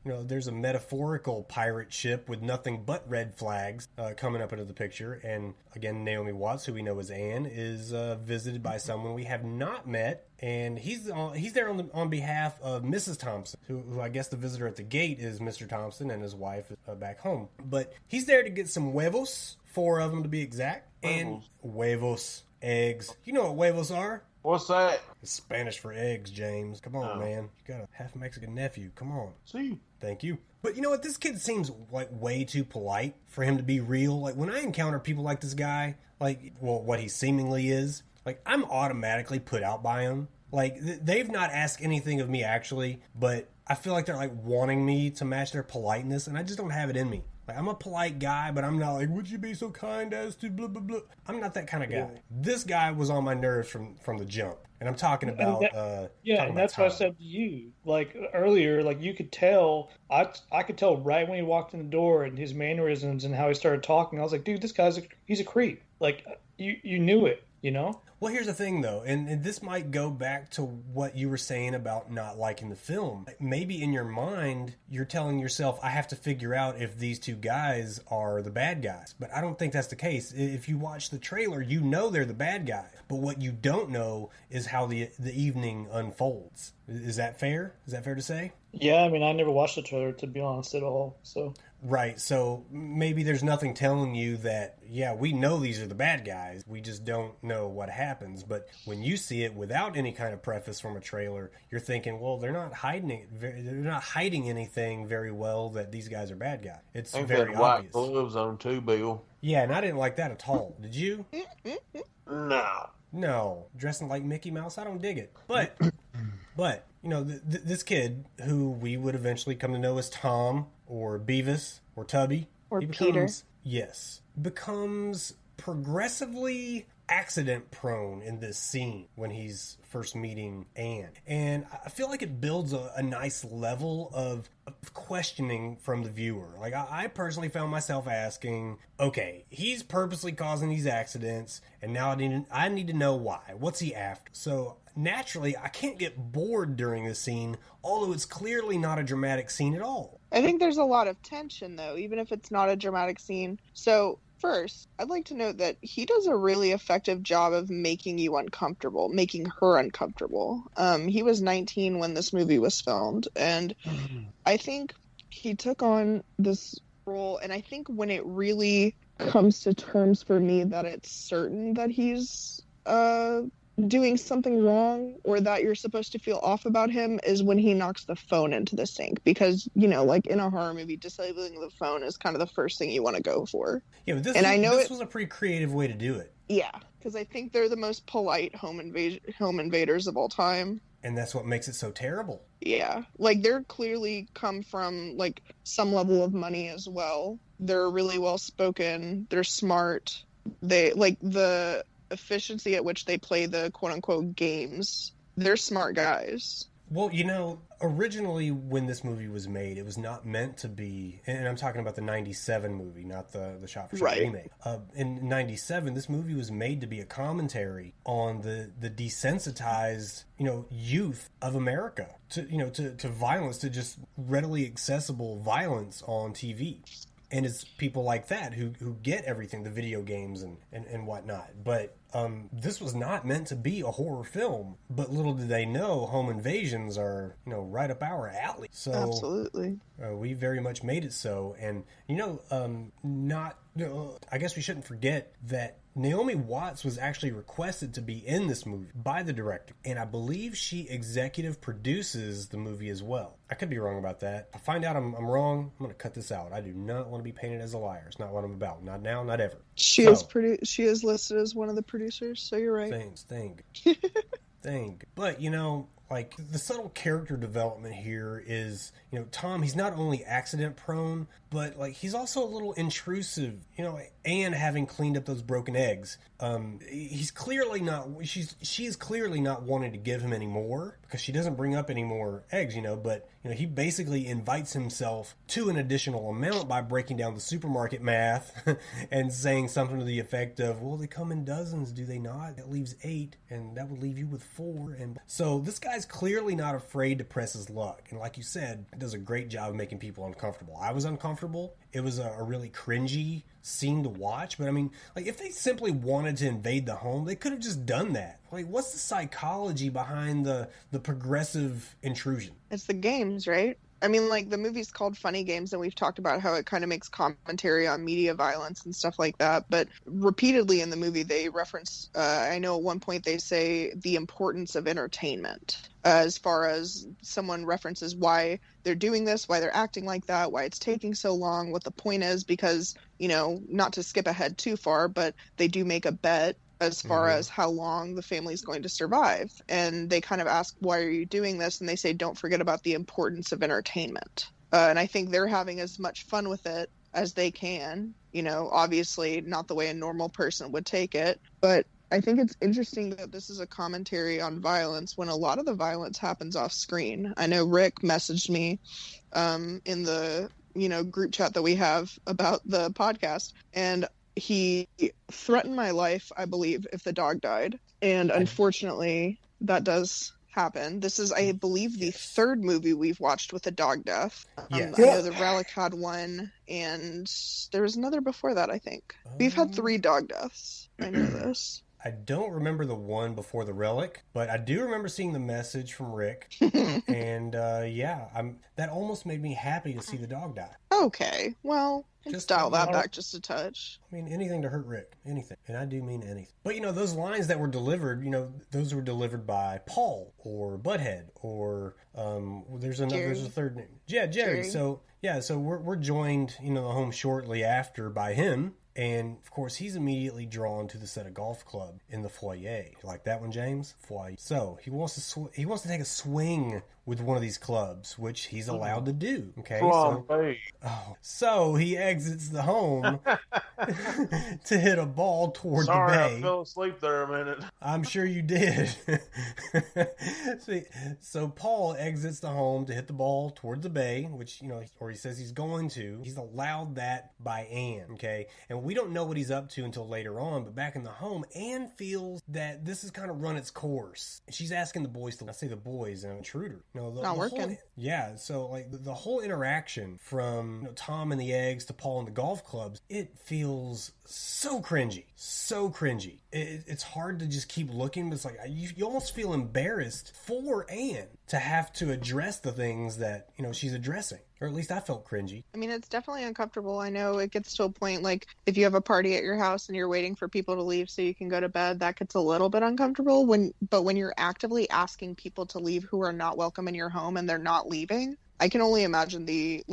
there's a metaphorical pirate ship with nothing but red flags coming up into the picture, and again, Naomi Watts, who we know as Anne, is visited by someone we have not met. And he's there on behalf of Mrs. Thompson, who I guess the visitor at the gate is Mr. Thompson and his wife back home. But he's there to get some huevos, 4 of them to be exact. And huevos, eggs. You know what huevos are? What's that? It's Spanish for eggs, James. Come on, man. You got a half Mexican nephew. Come on. See? Thank you. But you know what? This kid seems like way too polite for him to be real. Like when I encounter people like this guy, what he seemingly is, like, I'm automatically put out by them. Like, they've not asked anything of me, actually, but I feel like they're, like, wanting me to match their politeness, and I just don't have it in me. Like, I'm a polite guy, but I'm not like, would you be so kind as to blah, blah, blah. I'm not that kind of guy. Yeah. This guy was on my nerves from the jump. And I'm talking about... and that's what I said to you. Like, earlier, like, you could tell... I could tell right when he walked in the door and his mannerisms and how he started talking. I was like, dude, this guy's he's a creep. Like, you knew it, you know? Well, here's the thing, though, and this might go back to what you were saying about not liking the film. Maybe in your mind, you're telling yourself, I have to figure out if these 2 guys are the bad guys. But I don't think that's the case. If you watch the trailer, you know they're the bad guys. But what you don't know is how the evening unfolds. Is that fair? Is that fair to say? Yeah, I mean, I never watched the trailer, to be honest, at all, so... Right, so maybe there's nothing telling you that, yeah, we know these are the bad guys, we just don't know what happens. But when you see it without any kind of preface from a trailer, you're thinking, well, they're not hiding anything very well that these guys are bad guys. It's Ain't very got white obvious. gloves on too, Bill. Yeah, and I didn't like that at all. Did you? No. No, dressing like Mickey Mouse, I don't dig it. But this kid, who we would eventually come to know as Tom or Beavis or Tubby, Or he Peter. becomes progressively accident prone in this scene when he's first meeting Anne. And I feel like it builds a nice level of questioning from the viewer. Like, I personally found myself asking, okay, he's purposely causing these accidents, and now I need to know why. What's he after? So naturally, I can't get bored during this scene, although it's clearly not a dramatic scene at all. I think there's a lot of tension, though, even if it's not a dramatic scene. So, first, I'd like to note that he does a really effective job of making you uncomfortable, making her uncomfortable. He was 19 when this movie was filmed, and I think he took on this role, and I think when it really comes to terms for me that it's certain that he's doing something wrong or that you're supposed to feel off about him is when he knocks the phone into the sink, because like in a horror movie, disabling the phone is kind of the first thing you want to go for. Yeah, but I know this was a pretty creative way to do it. Yeah, because I think they're the most polite home invaders of all time. And that's what makes it so terrible. Yeah, like they're clearly come from like some level of money as well. They're really well spoken. They're smart. They like the efficiency at which they play the quote unquote games. They're smart guys. Well, originally when this movie was made, it was not meant to be, and I'm talking about the 97 movie, not the shot-for-shot Right. remake. In 97, this movie was made to be a commentary on the desensitized, youth of America to violence, to just readily accessible violence on TV. And it's people like that who get everything, the video games and whatnot. But this was not meant to be a horror film. But little did they know, home invasions are, right up our alley. So Absolutely. We very much made it so. And, I guess we shouldn't forget that Naomi Watts was actually requested to be in this movie by the director. And I believe she executive produces the movie as well. I could be wrong about that. If I find out I'm wrong, I'm going to cut this out. I do not want to be painted as a liar. It's not what I'm about. Not now, not ever. She is listed as one of the producers, so you're right. Thanks. But, like, the subtle character development here is, Tom, he's not only accident prone, but, like, he's also a little intrusive, and having cleaned up those broken eggs. She's clearly not wanting to give him any more, because she doesn't bring up any more eggs, but, he basically invites himself to an additional amount by breaking down the supermarket math and saying something to the effect of, well, they come in dozens, do they not? That leaves 8, and that would leave you with 4. And so this guy's clearly not afraid to press his luck. And like you said, it does a great job of making people uncomfortable. I was uncomfortable. It was a really cringy scene to watch. But I mean, like, if they simply wanted to invade the home, they could have just done that. Like, what's the psychology behind the progressive intrusion? It's the games, right? I mean, like, the movie's called Funny Games, and we've talked about how it kind of makes commentary on media violence and stuff like that. But repeatedly in the movie, they reference, I know at one point they say the importance of entertainment. As far as someone references why they're doing this, why they're acting like that, why it's taking so long, what the point is, because, not to skip ahead too far, but they do make a bet as far as how long the family's going to survive. And they kind of ask, why are you doing this? And they say, don't forget about the importance of entertainment. And I think they're having as much fun with it as they can, obviously not the way a normal person would take it. But I think it's interesting that this is a commentary on violence when a lot of the violence happens off screen. I know Rick messaged me in the, group chat that we have about the podcast, and he threatened my life, I believe, if the dog died. And unfortunately, that does happen. This is, I believe, the third movie we've watched with a dog death. Yes. I know the Relic had one, and there was another before that, I think. We've had 3 dog deaths. I know this. I don't remember the one before the Relic, but I do remember seeing the message from Rick. And that almost made me happy to see the dog die. Okay, well, Just dial that know. back just a touch. I mean, anything to hurt Rick. Anything. And I do mean anything. But, those lines that were delivered, those were delivered by Paul or Butthead or there's a third name. Yeah, Jerry. So we're joined, the home shortly after by him. And, of course, he's immediately drawn to the set of golf club in the foyer. You like that one, James? Foyer. So, he wants to take a swing with one of these clubs, which he's allowed to do. Okay? So he exits the home to hit a ball toward the bay. I fell asleep there a minute. I'm sure you did. So Paul exits the home to hit the ball towards the bay, which, or he says he's going to. He's allowed that by Anne, okay? And we don't know what he's up to until later on, but back in the home, Anne feels that this has kind of run its course. And she's asking the boys I say the boys, an intruder. Not working. So, like, the whole interaction from Tom and the eggs to Paul and the golf clubs, it feels so cringy. So cringy. It's hard to just keep looking, but it's like you almost feel embarrassed for Anne to have to address the things that, she's addressing. Or at least I felt cringy. I mean, it's definitely uncomfortable. I know it gets to a point, like, if you have a party at your house and you're waiting for people to leave so you can go to bed, that gets a little bit uncomfortable. But when you're actively asking people to leave who are not welcome in your home and they're not leaving, I can only imagine the,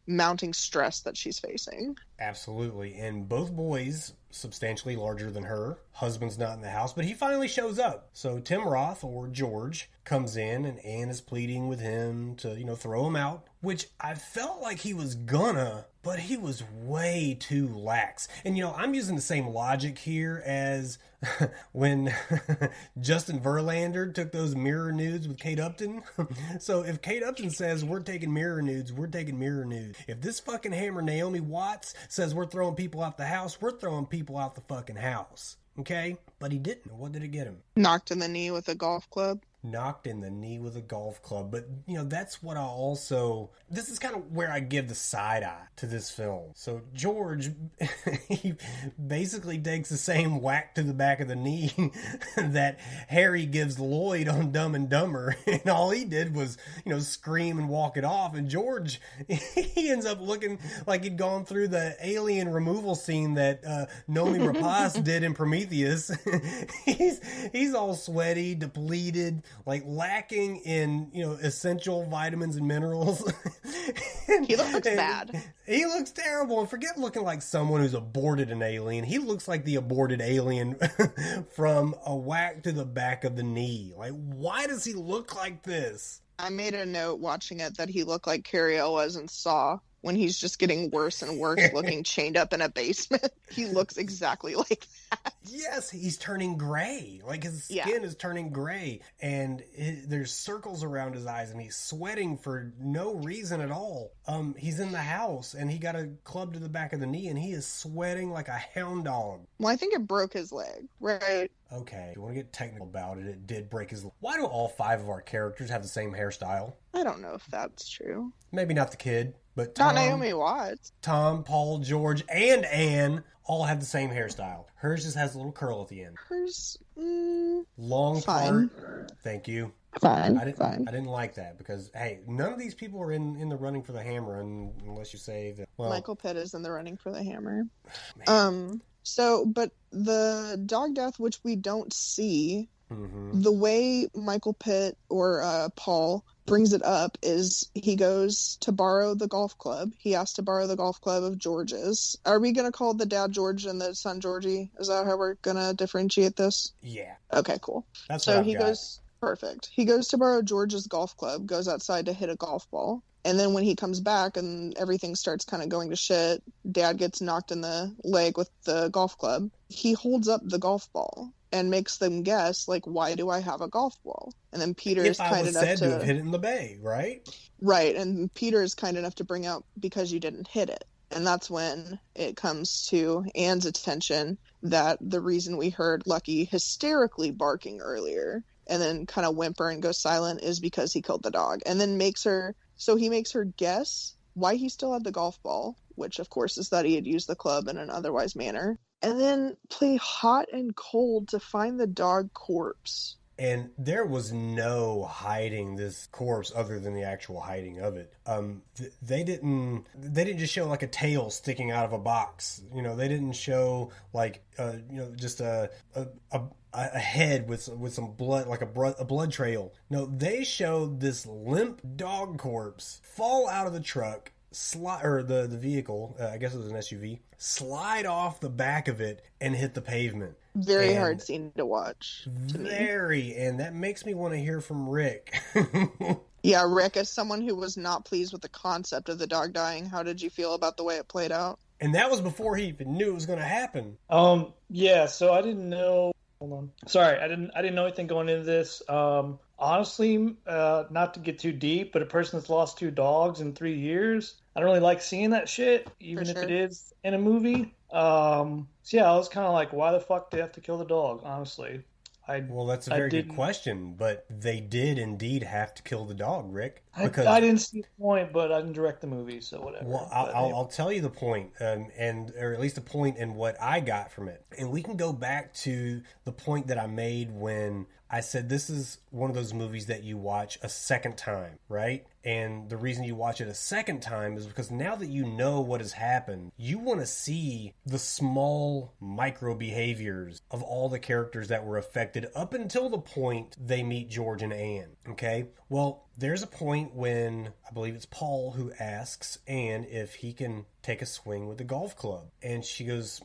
mounting stress that she's facing. Absolutely. And both boys, substantially larger than her. Husband's not in the house, but he finally shows up. So Tim Roth, or George, comes in, and Anne is pleading with him to, throw him out, which I felt like he was gonna, but he was way too lax. And, I'm using the same logic here as when Justin Verlander took those mirror nudes with Kate Upton. So if Kate Upton says we're taking mirror nudes, we're taking mirror nudes. If this fucking hammer Naomi Watts says we're throwing people out the house, we're throwing people out the fucking house. Okay? But he didn't. What did it get him? Knocked in the knee with a golf club. Knocked in the knee with a golf club. But, that's what I also... This is kind of where I give the side eye to this film. So George, he basically takes the same whack to the back of the knee that Harry gives Lloyd on Dumb and Dumber. And all he did was, scream and walk it off. And George, he ends up looking like he'd gone through the alien removal scene that Naomi Rapace did in Prometheus. He's all sweaty, depleted, like lacking in, essential vitamins and minerals. He looks bad. He looks terrible. And forget looking like someone who's aborted an alien. He looks like the aborted alien from a whack to the back of the knee. Like, why does he look like this? I made a note watching it that he looked like Cary Elwes in Saw, when he's just getting worse and worse looking chained up in a basement. He looks exactly like that. Yes, he's turning gray. Like his skin is turning gray, and there's circles around his eyes, and he's sweating for no reason at all. He's in the house, and he got a club to the back of the knee, and he is sweating like a hound dog. Well, I think it broke his leg, right? Okay, if you want to get technical about it, it did break his leg. Why do all 5 of our characters have the same hairstyle? I don't know if that's true. Maybe not the kid, but Tom, not Naomi Watts. Tom, Paul, George, and Anne all have the same hairstyle. Hers just has a little curl at the end. Hers, long fine. part. Thank you. Fine. I didn't like that because, hey, none of these people are in the running for the hammer unless you say that. Well, Michael Pitt is in the running for the hammer. Man. But the dog death, which we don't see, mm-hmm. the way Michael Pitt or Paul brings it up is he goes to borrow the golf club. He asked to borrow the golf club of George's. Are we going to call the dad George and the son Georgie? Is that how we're going to differentiate this? Yeah. Okay, cool. That's so what he goes. Perfect. He goes to borrow George's golf club, goes outside to hit a golf ball. And then when he comes back and everything starts kind of going to shit, dad gets knocked in the leg with the golf club. He holds up the golf ball and makes them guess, like, why do I have a golf ball? And then Peter is kind enough said to have hit it in the bay, right? Right. And Peter is kind enough to bring out because you didn't hit it. And that's when it comes to Anne's attention that the reason we heard Lucky hysterically barking earlier and then kind of whimper and go silent is because he killed the dog. And then makes her guess why he still had the golf ball, which of course is that he had used the club in an otherwise manner. And then play hot and cold to find the dog corpse. And there was no hiding this corpse other than the actual hiding of it. They didn't just show like a tail sticking out of a box. They didn't show like just a head with some blood, like a blood trail. No, they showed this limp dog corpse fall out of the truck, the vehicle. I guess it was an SUV. Slide off the back of it and hit the pavement. Very hard scene to watch. And that makes me want to hear from Rick. Yeah, Rick, as someone who was not pleased with the concept of the dog dying, how did you feel about the way it played out? And that was before he even knew it was going to happen. Yeah, so I didn't know. Hold on. Sorry, I didn't know anything going into this. Honestly, not to get too deep, but a person that's lost 2 dogs in 3 years, I don't really like seeing that shit, even if it is in a movie. So yeah, I was kind of like, why the fuck do they have to kill the dog, honestly? Well, that's a very good question, but they did indeed have to kill the dog, Rick. Because I didn't see the point, but I didn't direct the movie, so whatever. Well, I'll tell you the point, or at least the point in what I got from it. And we can go back to the point that I made when I said this is one of those movies that you watch a second time, right? And the reason you watch it a second time is because now that you know what has happened, you want to see the small micro behaviors of all the characters that were affected up until the point they meet George and Anne, okay? Well, there's a point when I believe it's Paul who asks Anne if he can take a swing with the golf club. And she goes,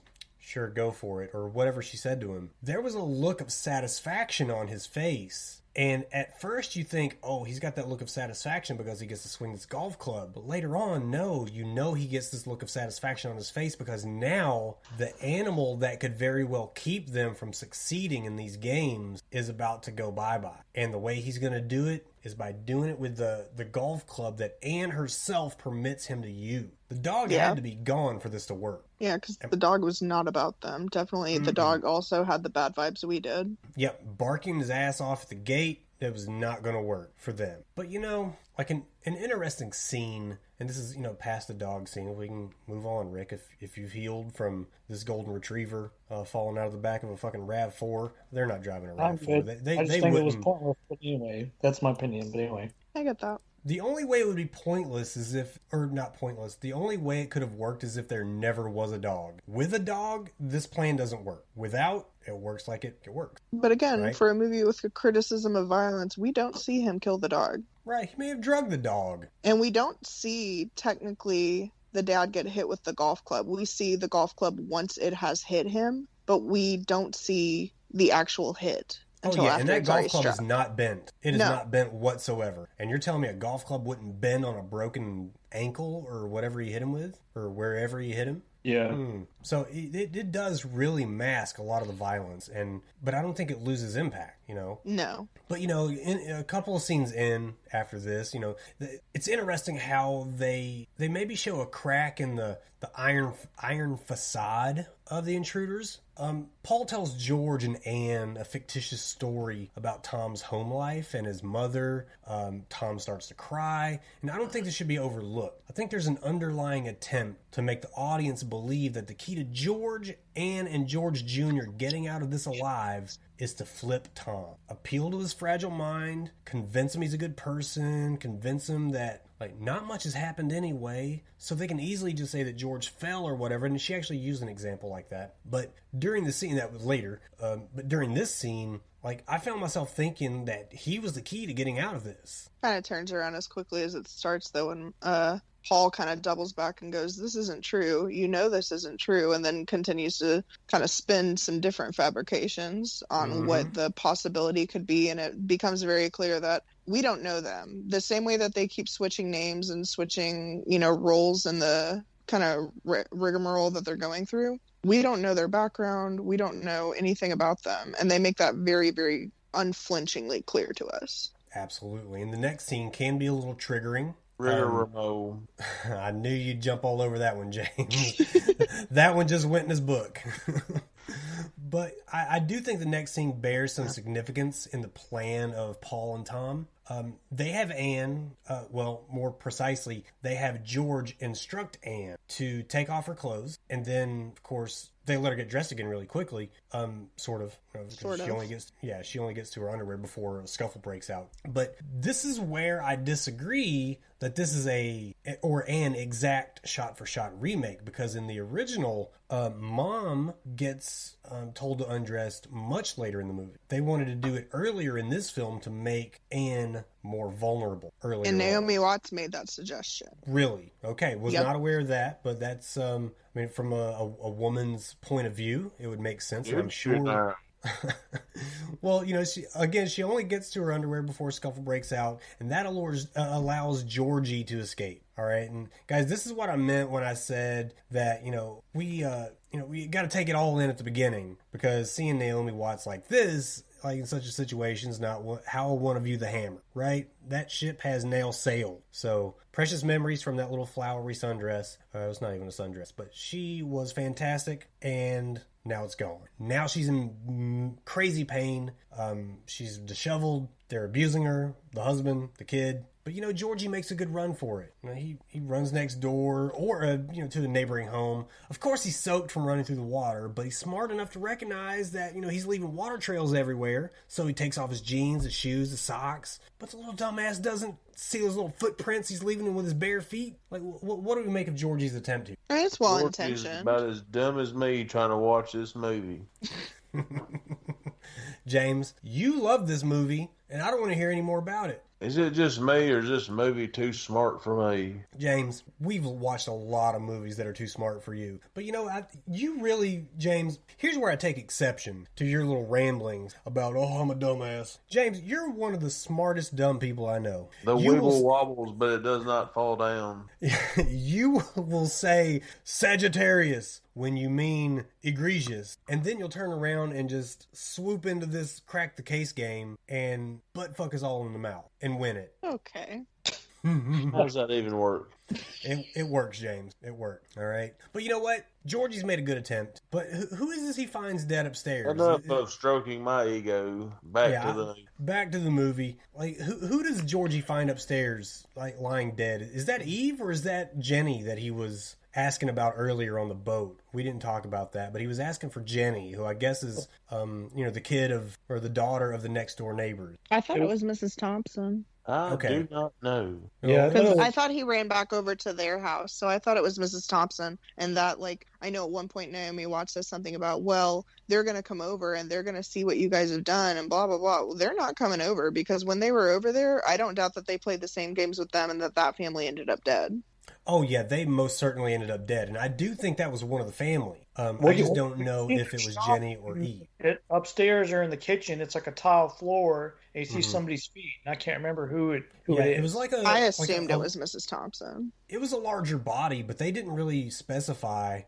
sure, go for it, or whatever she said to him, there was a look of satisfaction on his face. And at first you think, oh, he's got that look of satisfaction because he gets to swing this golf club. But later on, no, you know he gets this look of satisfaction on his face because now the animal that could very well keep them from succeeding in these games is about to go bye-bye. And the way he's going to do it is by doing it with the golf club that Anne herself permits him to use. The dog had to be gone for this to work. Yeah, because the dog was not about them. Definitely, the dog also had the bad vibes we did. Yep, barking his ass off at the gate, it was not going to work for them. But, you know, like an interesting scene, and this is, you know, past the dog scene. We can move on, Rick. If you've healed from this golden retriever falling out of the back of a fucking RAV4, they're not driving a RAV4. I just think it was pointless, but anyway, that's my opinion, but anyway. I get that. The only way it would be pointless is if, or not pointless, the only way it could have worked is if there never was a dog. With a dog, this plan doesn't work. Without, it works like it works. But again, right? For a movie with a criticism of violence, we don't see him kill the dog. Right, he may have drugged the dog. And we don't see, technically, the dad get hit with the golf club. We see the golf club once it has hit him, but we don't see the actual hit. Oh yeah, and that golf club is not bent. It is not bent whatsoever. And you're telling me a golf club wouldn't bend on a broken ankle or whatever he hit him with, or wherever he hit him? Yeah. So it does really mask a lot of the violence, but I don't think it loses impact, you know? No. But, you know, in a couple of scenes in after this, you know, it's interesting how they maybe show a crack in the iron facade of the intruders. Paul tells George and Anne a fictitious story about Tom's home life and his mother. Tom starts to cry, and I don't think this should be overlooked. I think there's an underlying attempt to make the audience believe that the key to George, Anne, and George Jr. getting out of this alive is to flip Tom. Appeal to his fragile mind, convince him he's a good person, convince him that like not much has happened anyway, so they can easily just say that George fell or whatever, and she actually used an example like that. But during the scene, that was later, but during this scene, like I found myself thinking that he was the key to getting out of this. Kind of turns around as quickly as it starts, though, and Paul kind of doubles back and goes, "This isn't true. You know this isn't true," and then continues to kind of spin some different fabrications on what the possibility could be, and it becomes very clear that we don't know them. The same way that they keep switching names and switching, you know, roles in the kind of rigmarole that they're going through. We don't know their background. We don't know anything about them. And they make that very, very unflinchingly clear to us. Absolutely. And the next scene can be a little triggering. I knew you'd jump all over that one, James. That one just went in his book. But I do think the next scene bears some significance in the plan of Paul and Tom. They have Anne, more precisely, they have George instruct Anne to take off her clothes, and then, of course, they let her get dressed again really quickly, sort of. She only gets to her underwear before a scuffle breaks out. But this is where I disagree that this is an exact shot-for-shot remake, because in the original, Mom gets told to undress much later in the movie. They wanted to do it earlier in this film to make Anne more vulnerable earlier. And Naomi Watts made that suggestion. Really? Okay, was not aware of that, but that's, from a woman's point of view, it would make sense, and I'm sure. Well, you know, she only gets to her underwear before scuffle breaks out, and that allows Georgie to escape. All right, and guys, this is what I meant when I said that, we got to take it all in at the beginning, because seeing Naomi Watts like this, like in such a situation, is not how I want to view the Hammer, right? That ship has now sailed. So precious memories from that little flowery sundress. It was not even a sundress, but she was fantastic, and now it's gone. Now she's in crazy pain. She's disheveled. They're abusing her, the husband, the kid. But, Georgie makes a good run for it. He runs next door or, to the neighboring home. Of course, he's soaked from running through the water, but he's smart enough to recognize that, he's leaving water trails everywhere. So he takes off his jeans, his shoes, his socks. But the little dumbass doesn't see those little footprints he's leaving with his bare feet. Like, what do we make of Georgie's attempt here? I mean, it's well Georgie's intentioned. about as dumb as me trying to watch this movie. James, you love this movie, and I don't want to hear any more about it. Is it just me, or is this movie too smart for me? James, we've watched a lot of movies that are too smart for you. But you really, James, here's where I take exception to your little ramblings about, oh, I'm a dumbass. James, you're one of the smartest dumb people I know. The You wibble wobbles, but it does not fall down. You will say Sagittarius when you mean egregious, and then you'll turn around and just swoop into this crack the case game and butt fuck us all in the mouth and win it. Okay. How does that even work? It works, James. It worked. All right. But you know what? Georgie's made a good attempt. But who is this he finds dead upstairs? Enough of stroking my ego. Back to the movie. Like, who does Georgie find upstairs, like, lying dead? Is that Eve, or is that Jenny that he was asking about earlier on the boat? We didn't talk about that, but he was asking for Jenny, who I guess is, the kid of, or the daughter of the next door neighbors. I thought it was Mrs. Thompson. I do not know. Yeah, Because I thought he ran back over to their house, so I thought it was Mrs. Thompson. And that, I know at one point Naomi Watts says something about, well, they're going to come over and they're going to see what you guys have done and blah, blah, blah. Well, they're not coming over, because when they were over there, I don't doubt that they played the same games with them and that family ended up dead. Oh, yeah, they most certainly ended up dead. And I do think that was one of the family. I just don't know if it was Jenny or Eve. Upstairs or in the kitchen, it's like a tile floor, and you see somebody's feet. And I can't remember who it is. It was I assumed it was Mrs. Thompson. It was a larger body, but they didn't really specify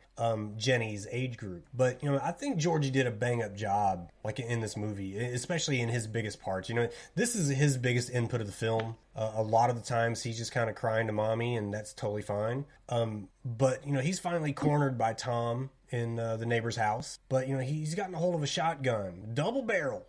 Jenny's age group. But, I think Georgie did a bang-up job, in this movie, especially in his biggest parts. This is his biggest input of the film. A lot of the times he's just kind of crying to mommy, and that's totally fine. But, he's finally cornered by Tom in the neighbor's house. But, he's gotten a hold of a shotgun. Double barrel.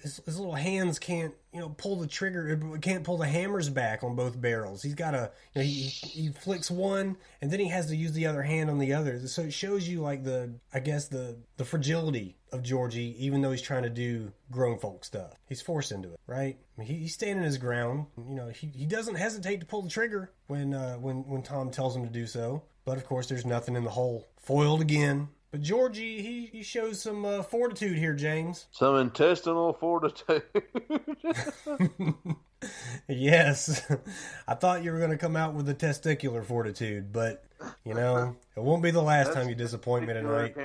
His little hands can't, pull the trigger, can't pull the hammers back on both barrels. He's got to, he flicks one, and then he has to use the other hand on the other. So it shows you, the fragility of Georgie, even though he's trying to do grown folk stuff. He's forced into it, right? I mean, he's standing his ground. He doesn't hesitate to pull the trigger when Tom tells him to do so. But of course, there's nothing in the hole. Foiled again. But Georgie, he shows some fortitude here, James. Some intestinal fortitude. Yes. I thought you were going to come out with the testicular fortitude, but, it won't be the last time you disappoint me tonight.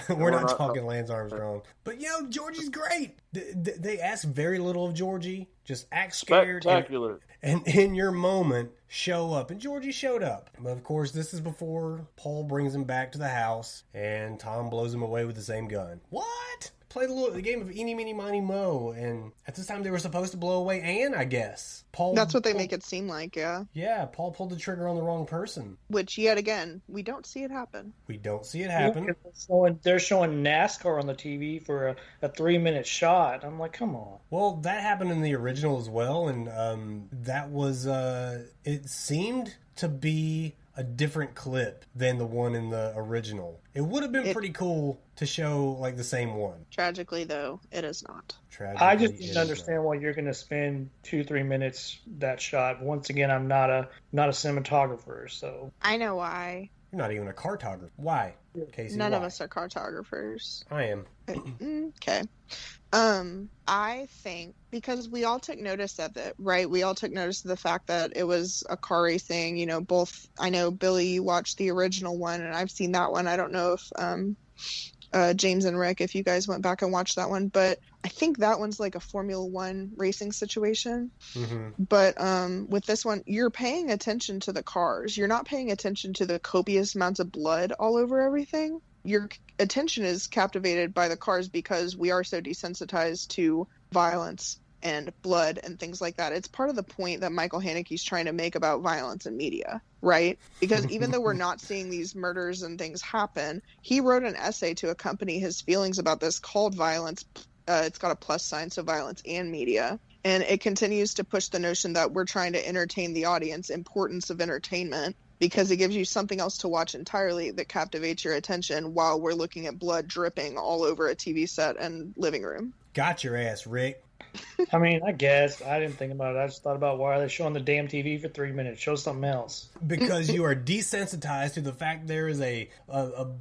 We're not talking Lance Armstrong. But, Georgie's great. They ask very little of Georgie. Just act scared. Spectacular. And in your moment, show up. And Georgie showed up. But, of course, this is before Paul brings him back to the house, and Tom blows him away with the same gun. What? Played the game of Eeny, Meeny, Miny, Mo, and at this time they were supposed to blow away Anne, I guess. That's what they make it seem like, yeah. Yeah, Paul pulled the trigger on the wrong person. Which, yet again, we don't see it happen. We don't see it happen. They're showing NASCAR on the TV for a 3-minute shot. I'm like, come on. Well, that happened in the original as well, and that was, it seemed to be a different clip than the one in the original. It would have been pretty cool to show the same one. Tragically, though, it is not. I just didn't understand why you're going to spend 2-3 minutes that shot. Once again, I'm not a cinematographer, so I know why. You're not even a cartographer. Why, Casey? None of us are cartographers. I am. Okay. I think because we all took notice of it, right? We all took notice of the fact that it was a car racing, both. I know, Billy, you watched the original one, and I've seen that one. I don't know if James and Rick, if you guys went back and watched that one, but I think that one's like a Formula One racing situation. Mm-hmm. But with this one, you're paying attention to the cars. You're not paying attention to the copious amounts of blood all over everything. Your attention is captivated by the cars because we are so desensitized to violence and blood and things like that. It's part of the point that Michael Haneke's trying to make about violence in media, right? Because even though we're not seeing these murders and things happen, he wrote an essay to accompany his feelings about this called Violence. It's got a plus sign, so Violence and Media. And it continues to push the notion that we're trying to entertain the audience, importance of entertainment, because it gives you something else to watch entirely that captivates your attention while we're looking at blood dripping all over a TV set and living room. Got your ass, Rick. I mean, I guess. I didn't think about it. I just thought about why are they showing the damn TV for 3 minutes? Show something else. Because you are desensitized to the fact there is a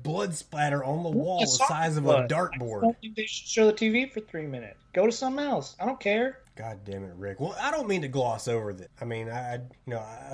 blood splatter on the wall the size of a dartboard. I don't think they should show the TV for 3 minutes. Go to something else. I don't care. God damn it, Rick. Well, I don't mean to gloss over that. I mean, I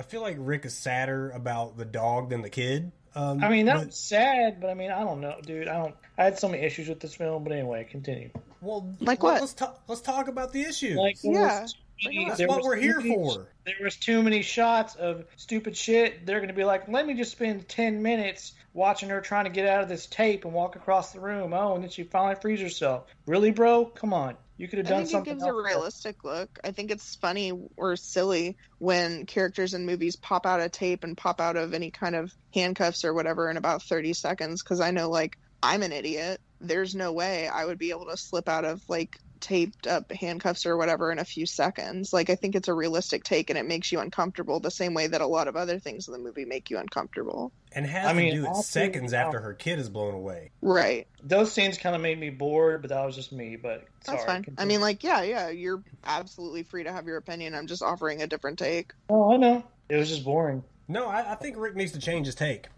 feel like Rick is sadder about the dog than the kid. I mean, that's sad, but I mean, I don't know, dude. I had so many issues with this film, but anyway, continue. Well, Like what? Let's talk about the issues. Like, Yeah. That's what we're here for. There was too many shots of stupid shit. They're going to be like, let me just spend 10 minutes watching her trying to get out of this tape and walk across the room. Oh, and then she finally frees herself. Really, bro? Come on. You could have done something I think it gives else. a realistic look. I think it's funny or silly when characters in movies pop out of tape and pop out of any kind of handcuffs or whatever in about 30 seconds. Because I know, like, I'm an idiot. There's no way I would be able to slip out of, like, taped up handcuffs or whatever in a few seconds. Like, I think it's a realistic take and it makes you uncomfortable the same way that a lot of other things in the movie make you uncomfortable. And has to do it seconds after her kid is blown away. Right. Those scenes kind of made me bored, but that was just me. But sorry, that's fine. continue. I mean, like, yeah, you're absolutely free to have your opinion. I'm just offering a different take. Oh, I know. It was just boring. No, I think Rick needs to change his take.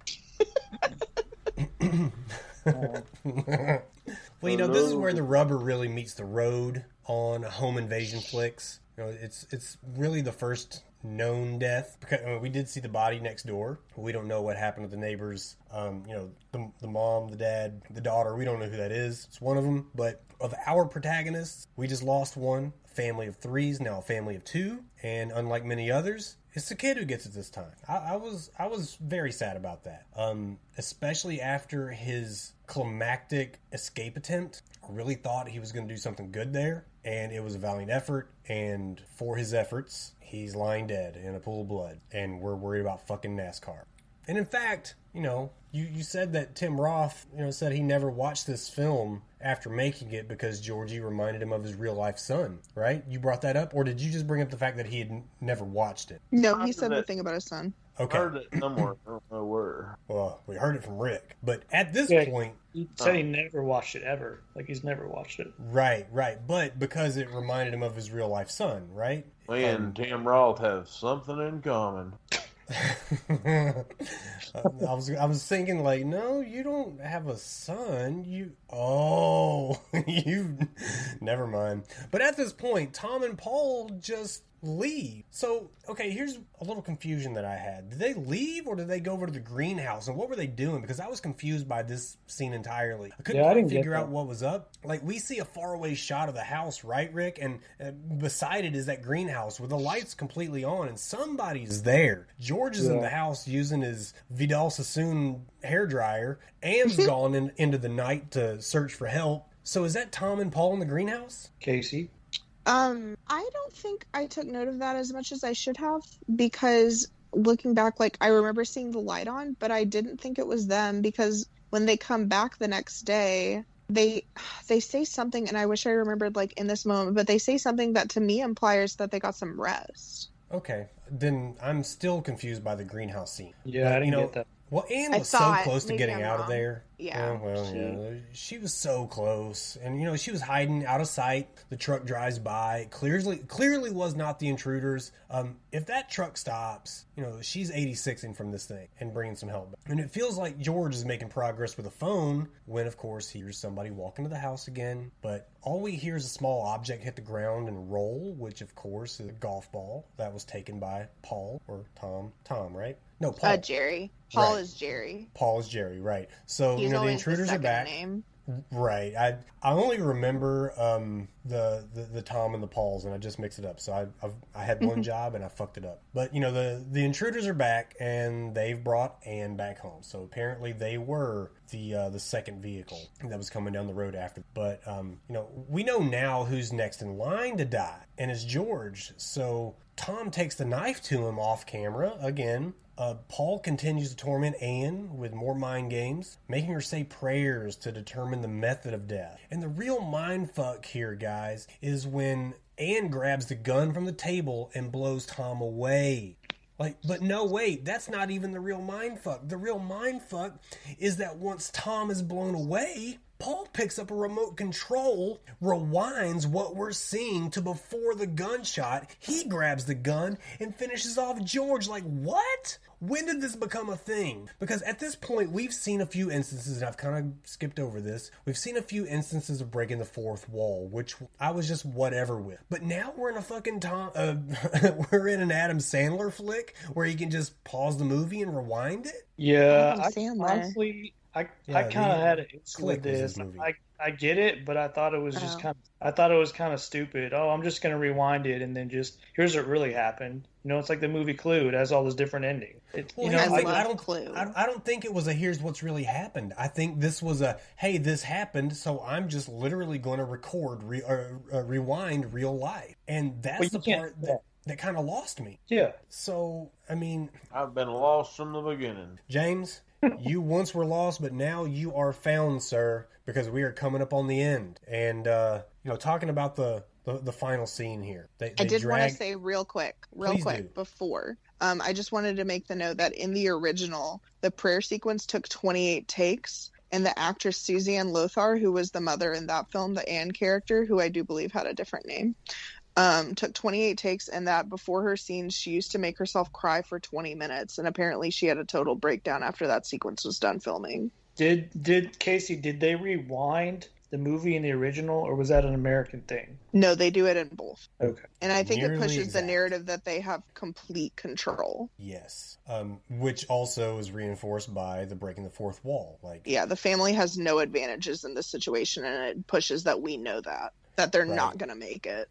Well, you know, this is where the rubber really meets the road on home invasion flicks. You know, it's really the first known death, because we did see the body next door. We don't know what happened to the neighbors. You know, the mom, the dad, the daughter. We don't know who that is. It's one of them. But of our protagonists, we just lost one. A family of 3s, now a family of 2, and unlike many others, it's the kid who gets it this time. I was very sad about that. Especially after his climactic escape attempt. I really thought he was going to do something good there, and it was a valiant effort, and for his efforts, he's lying dead in a pool of blood, and we're worried about fucking NASCAR. And in fact, you know, you said that Tim Roth, you know, said he never watched this film after making it because Georgie reminded him of his real life son, right? You brought that up, or did you just bring up the fact that he had never watched it? No, he said the thing about his son. Okay. I heard it somewhere. I don't know where. Well, we heard it from Rick. But at this point... He said he never watched it ever. Like, he's never watched it. Right. But because it reminded him of his real life son, right? Me and Tim Roth have something in common. I was thinking, like, no, you don't have a son. You never mind. But at this point, Tom and Paul just leave. So, okay, here's a little confusion that I had. Did they leave or did they go over to the greenhouse? And what were they doing? Because I was confused by this scene entirely. I couldn't quite figure out what was up. Like, we see a faraway shot of the house, right, Rick? And beside it is that greenhouse with the lights completely on, and somebody's there. George is in the house using his Vidal Sassoon hairdryer. Anne's gone into the night to search for help. So is that Tom and Paul in the greenhouse? Casey? I don't think I took note of that as much as I should have, because looking back, like, I remember seeing the light on, but I didn't think it was them, because when they come back the next day, they say something, and I wish I remembered, like, in this moment, but they say something that to me implies that they got some rest. Okay, then I'm still confused by the greenhouse scene. Yeah, I didn't get that. Well, Anne was so close to getting out of there. Yeah. She was so close. And, you know, she was hiding out of sight. The truck drives by. Clearly was not the intruders. If that truck stops, you know, she's 86ing from this thing and bringing some help. And it feels like George is making progress with a phone when, of course, he hears somebody walk into the house again. But all we hear is a small object hit the ground and roll, which, of course, is a golf ball that was taken by Paul or Tom. Tom, right? No, Paul. Jerry. Paul Right. is Jerry. Paul is Jerry, right. So, He's you know, the always intruders the are back. name. Right. I only remember the Tom and the Pauls, and I just mixed it up. So I had one job and I fucked it up. But, you know, the intruders are back, and they've brought Anne back home. So apparently they were the second vehicle that was coming down the road after. But you know, we know now who's next in line to die, and it's George. So Tom takes the knife to him off camera again. Paul continues to torment Anne with more mind games, making her say prayers to determine the method of death. And the real mindfuck here, guys, is when Anne grabs the gun from the table and blows Tom away. Like, but no, wait, that's not even the real mindfuck. The real mindfuck is that once Tom is blown away, Paul picks up a remote control, rewinds what we're seeing to before the gunshot. He grabs the gun and finishes off George. Like, what? When did this become a thing? Because at this point, we've seen a few instances, and I've kind of skipped over this. We've seen a few instances of breaking the fourth wall, which I was just whatever with. But now we're in a fucking we're in an Adam Sandler flick where he can just pause the movie and rewind it. Yeah, Adam Sandler. honestly, I Yeah, kind of had an issue Click with was his this. movie. I get it, but I thought it was just Oh. I thought it was kind of stupid. Oh, I'm just gonna rewind it and then just here's what really happened. You know, it's like the movie Clue. It has all those different endings. Well, I I love don't, Clue. I don't think it was a here's what's really happened. I think this was a hey, this happened, so I'm just literally going to record, rewind real life, and that's Well, the you can't part do that kind of lost me. Yeah. So I mean, I've been lost from the beginning. James, you once were lost, but now you are found, sir, because we are coming up on the end, and talking about the final scene here. They I did want drag- to say real quick Please do. before. I just wanted to make the note that in the original, the prayer sequence took 28 takes, and the actress Suzanne Lothar, who was the mother in that film, the Anne character, who I do believe had a different name, took 28 takes, and that before her scenes, she used to make herself cry for 20 minutes, and apparently she had a total breakdown after that sequence was done filming. Did Casey? Did they rewind the movie in the original, or was that an American thing? No, they do it in both. Okay. And I think Nearly it pushes exact. the narrative that they have complete control. Yes, which also is reinforced by the breaking the fourth wall. Like, Yeah, the family has no advantages in this situation, and it pushes that we know that they're Right. not going to make it.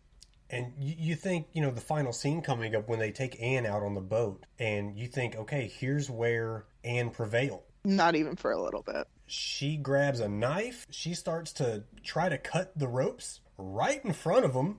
and you think, the final scene coming up when they take Anne out on the boat, and you think, okay, here's where Anne prevailed. Not even for a little bit. She grabs a knife. She starts to try to cut the ropes right in front of them.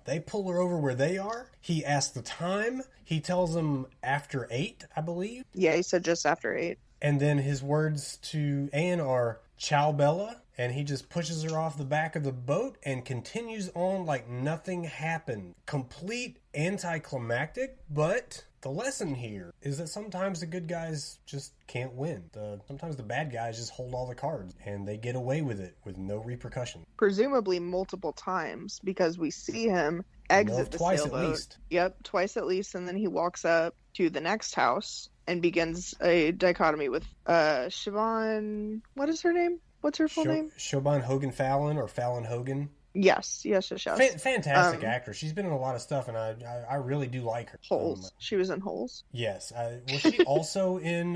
They pull her over where they are. He asks the time. He tells them after 8, I believe. Yeah, he said just after 8. And then his words to Anne are, "Ciao, Bella." And he just pushes her off the back of the boat and continues on like nothing happened. Complete anticlimactic, but the lesson here is that sometimes the good guys just can't win. Sometimes the bad guys just hold all the cards and they get away with it with no repercussion. Presumably multiple times, because we see him exit the Twice sailboat. at least. Yep, twice at least, and then he walks up to the next house and begins a dichotomy with Siobhan. What is her name? What's her full name? Siobhan Hogan Fallon, or Fallon Hogan. Yes. Fantastic actress. She's been in a lot of stuff, and I really do like her. Holes. She was in Holes. Yes. Was she also in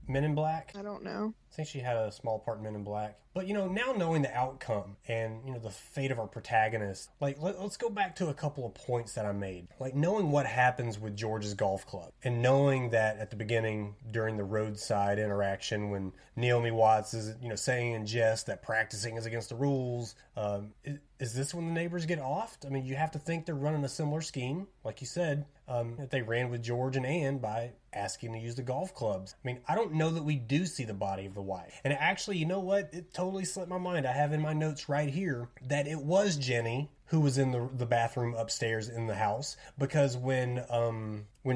Men in Black? I don't know. I think she had a small part in Men in Black. But, now knowing the outcome and, the fate of our protagonist, like, let's go back to a couple of points that I made. Like, knowing what happens with George's golf club, and knowing that at the beginning, during the roadside interaction, when Naomi Watts is, saying in jest that practicing is against the rules, is this when the neighbors get offed? I mean, you have to think they're running a similar scheme, like you said, that they ran with George and Anne by asking to use the golf clubs. I mean, I don't know that we do see the body of the wife. And actually, you know what? It totally slipped my mind. I have in my notes right here that it was Jenny who was in the bathroom upstairs in the house, because when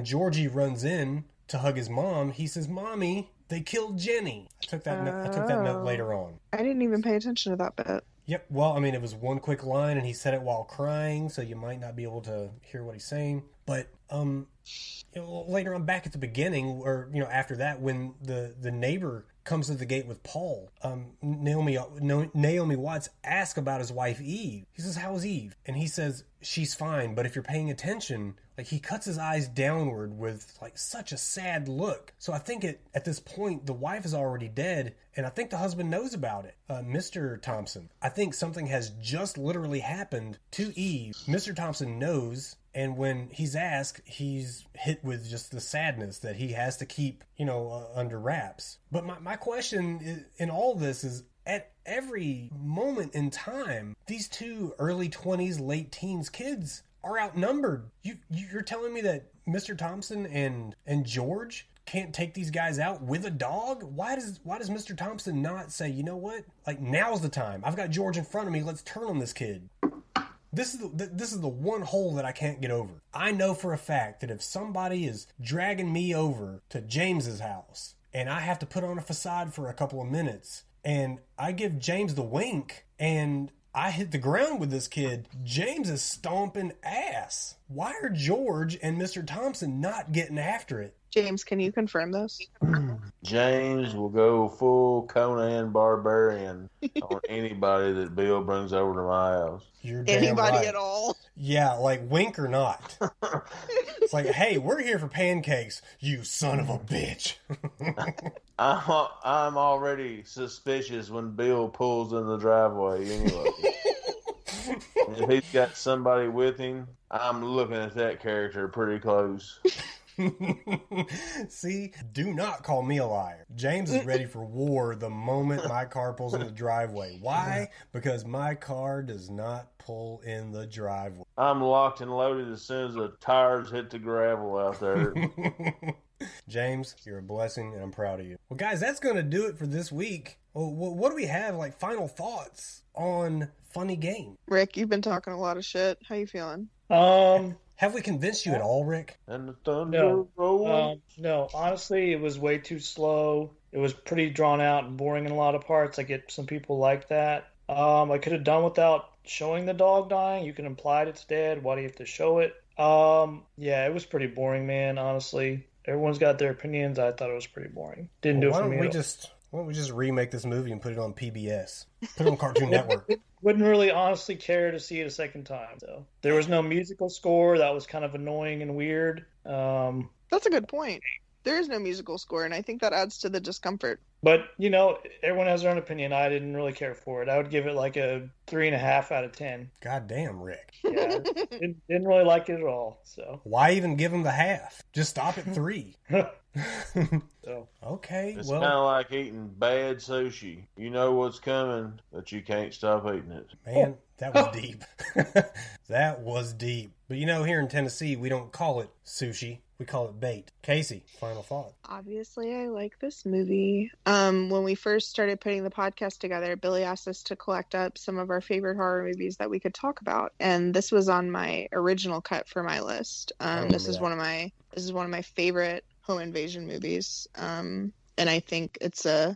Georgie runs in to hug his mom, he says, "Mommy, they killed Jenny." I took that note later on. I didn't even pay attention to that bit. Yep. Well, I mean, it was one quick line, and he said it while crying, so you might not be able to hear what he's saying. But later on, back at the beginning, or after that, when the neighbor comes to the gate with Paul, Naomi Watts asks about his wife Eve. He says, "How's Eve?" And he says, "She's fine, but if you're paying attention," like, he cuts his eyes downward with like such a sad look. So I think at this point the wife is already dead, and I think the husband knows about it. Mr. Thompson, I think something has just literally happened to Eve. Mr. Thompson knows. And when he's asked, he's hit with just the sadness that he has to keep, under wraps. But my question in all this is, at every moment in time, these two early 20s, late teens kids are outnumbered. You're telling me that Mr. Thompson and George can't take these guys out with a dog? Why does Mr. Thompson not say, "You know what? Like, now's the time. I've got George in front of me. Let's turn on this kid." This is the one hole that I can't get over. I know for a fact that if somebody is dragging me over to James's house and I have to put on a facade for a couple of minutes and I give James the wink, and I hit the ground with this kid. James is stomping ass. Why are George and Mr. Thompson not getting after it? James, can you confirm this? James will go full Conan Barbarian on anybody that Bill brings over to my house. You're damn Anybody right. at all? Yeah, like wink or not. It's like, hey, we're here for pancakes, you son of a bitch. I'm already suspicious when Bill pulls in the driveway anyway. If he's got somebody with him, I'm looking at that character pretty close. See, do not call me a liar. James is ready for war the moment my car pulls in the driveway. Why? Because my car does not pull in the driveway. I'm locked and loaded as soon as the tires hit the gravel out there. James, you're a blessing, and I'm proud of you. Well, guys, that's going to do it for this week. Well, what do we have, like, final thoughts on Funny Game? Rick, you've been talking a lot of shit. How you feeling? Have we convinced you at all, Rick? And the thunder rolls. No, honestly, it was way too slow. It was pretty drawn out and boring in a lot of parts. I get some people like that. I could have done without showing the dog dying. You can imply it's dead. Why do you have to show it? Yeah, it was pretty boring, man, honestly. Everyone's got their opinions. I thought it was pretty boring. Didn't do it for me. Why don't we just remake this movie and put it on PBS? Put it on Cartoon Network. Wouldn't really honestly care to see it a second time. So there was no musical score. That was kind of annoying and weird. That's a good point. There is no musical score, and I think that adds to the discomfort. But, you know, everyone has their own opinion. I didn't really care for it. I would give it like a 3.5 out of 10. God damn, Rick. Yeah, didn't really like it at all. So why even give him the half? Just stop at 3. So okay, It's well, kind of like eating bad sushi. You know what's coming, but you can't stop eating it. man, that was deep. That was deep. But you know, here in Tennessee, we don't call it sushi. We call it bait. Casey, final thought. Obviously, I like this movie. When we first started putting the podcast together, Billy asked us to collect up some of our favorite horror movies that we could talk about, and this was on my original cut for my list. This is one of my favorite home invasion movies. And I think it's I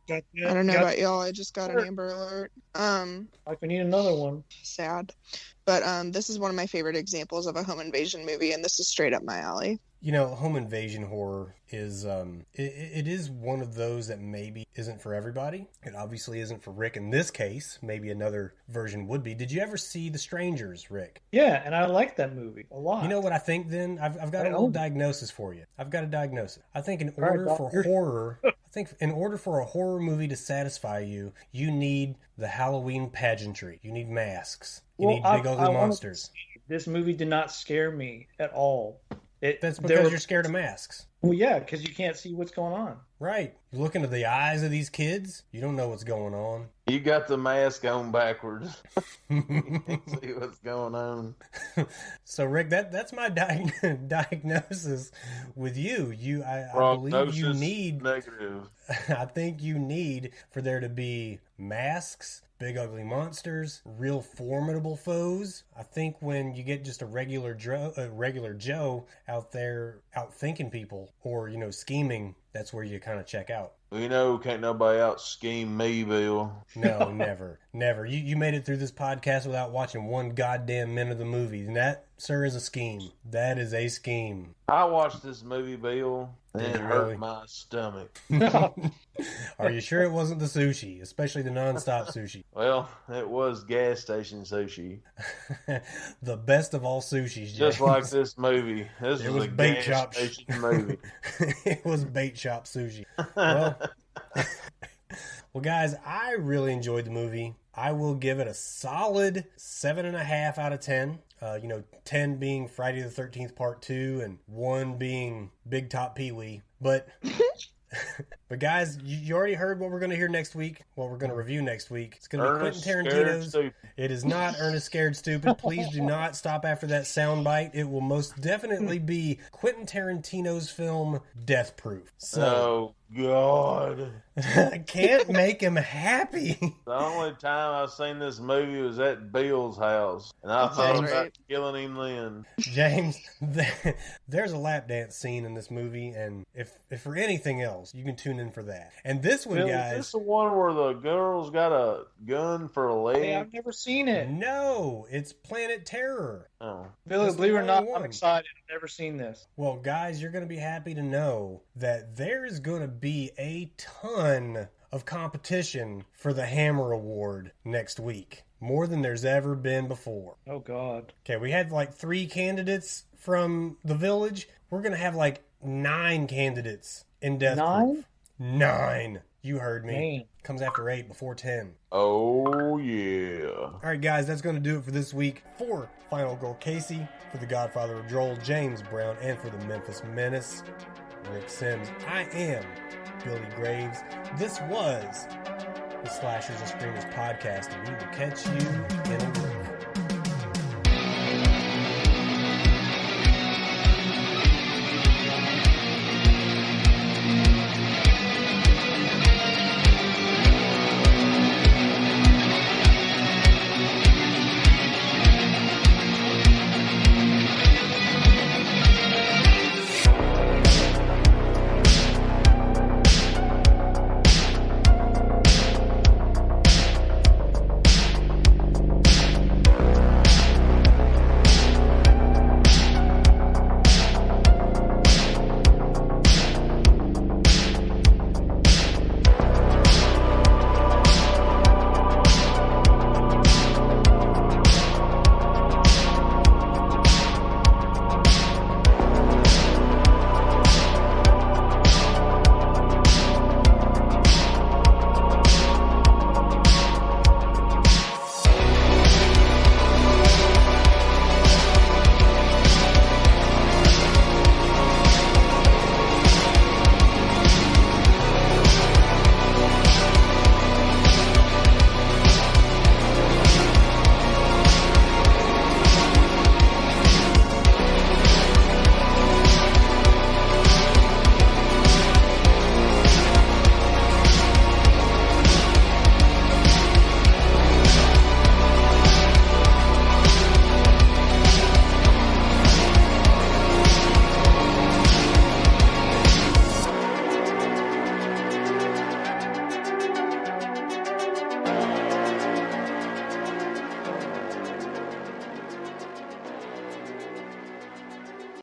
don't know about y'all. I just got an Amber Alert. Like we need another one. Sad. But this is one of my favorite examples of a home invasion movie, and this is straight up my alley. You know, home invasion horror is it is one of those that maybe isn't for everybody. It obviously isn't for Rick in this case. Maybe another version would be. Did you ever see The Strangers, Rick? Yeah, and I like that movie a lot. You know what I think then? I've got a little diagnosis for you. I've got a diagnosis. I think in order for horror, in order for a horror movie to satisfy you, you need the Halloween pageantry. You need masks. You need big ugly monsters. This movie did not scare me at all. That's because you're scared of masks. Well, yeah, because you can't see what's going on. Right. You look into the eyes of these kids, you don't know what's going on. You got the mask on backwards. You can't see what's going on. So, Rick, that's my diagnosis with you. I believe you need negative. I think you need for there to be masks, big ugly monsters, real formidable foes. I think when you get just a regular Joe out there out thinking people or scheming, that's where you kind of check out. You know, can't nobody out scheme me, Bill. No, never. You made it through this podcast without watching one goddamn minute of the movie, and that, sir, is a scheme. That is a scheme. I watched this movie, Bill, and it hurt my stomach. Are you sure it wasn't the sushi, especially the nonstop sushi? Well, it was gas station sushi. The best of all sushis, James. Just like this movie. This was a bait gas shop station movie. It was bait shop sushi. Well, guys, I really enjoyed the movie. I will give it a solid 7.5 out of 10. 10 being Friday the 13th Part 2 and 1 being Big Top Pee-wee. But guys, you already heard what we're going to hear next week, what we're going to review next week. It's going to be Quentin Tarantino's. It is not Ernest Scared Stupid. Please do not stop after that soundbite. It will most definitely be Quentin Tarantino's film Death Proof. So, God. I can't make him happy. The only time I've seen this movie was at Bill's house, and I thought about killing him then. James, there's a lap dance scene in this movie, and if for anything else, you can tune in for that. And this one, Bill, guys. is this the one where the girl's got a gun for a leg? Hey, I've never seen it. No, it's Planet Terror. Oh. Billy, That's believe it or the not, wrong I'm one. excited. I've never seen this. Well, guys, you're going to be happy to know that there's going to be a ton of competition for the Hammer Award next week. More than there's ever been before. Oh, God. Okay, we had like 3 candidates from the village. We're going to have like 9 candidates in Death 9? Proof. 9. You heard me. Man. Comes after 8 before 10. Oh, yeah. All right, guys, that's going to do it for this week. For Final Girl Casey, for the Godfather of Droll James Brown, and for the Memphis Menace, Rick Sims, I am Billy Graves. This was the Slashers and Screamers podcast, and we will catch you in a week.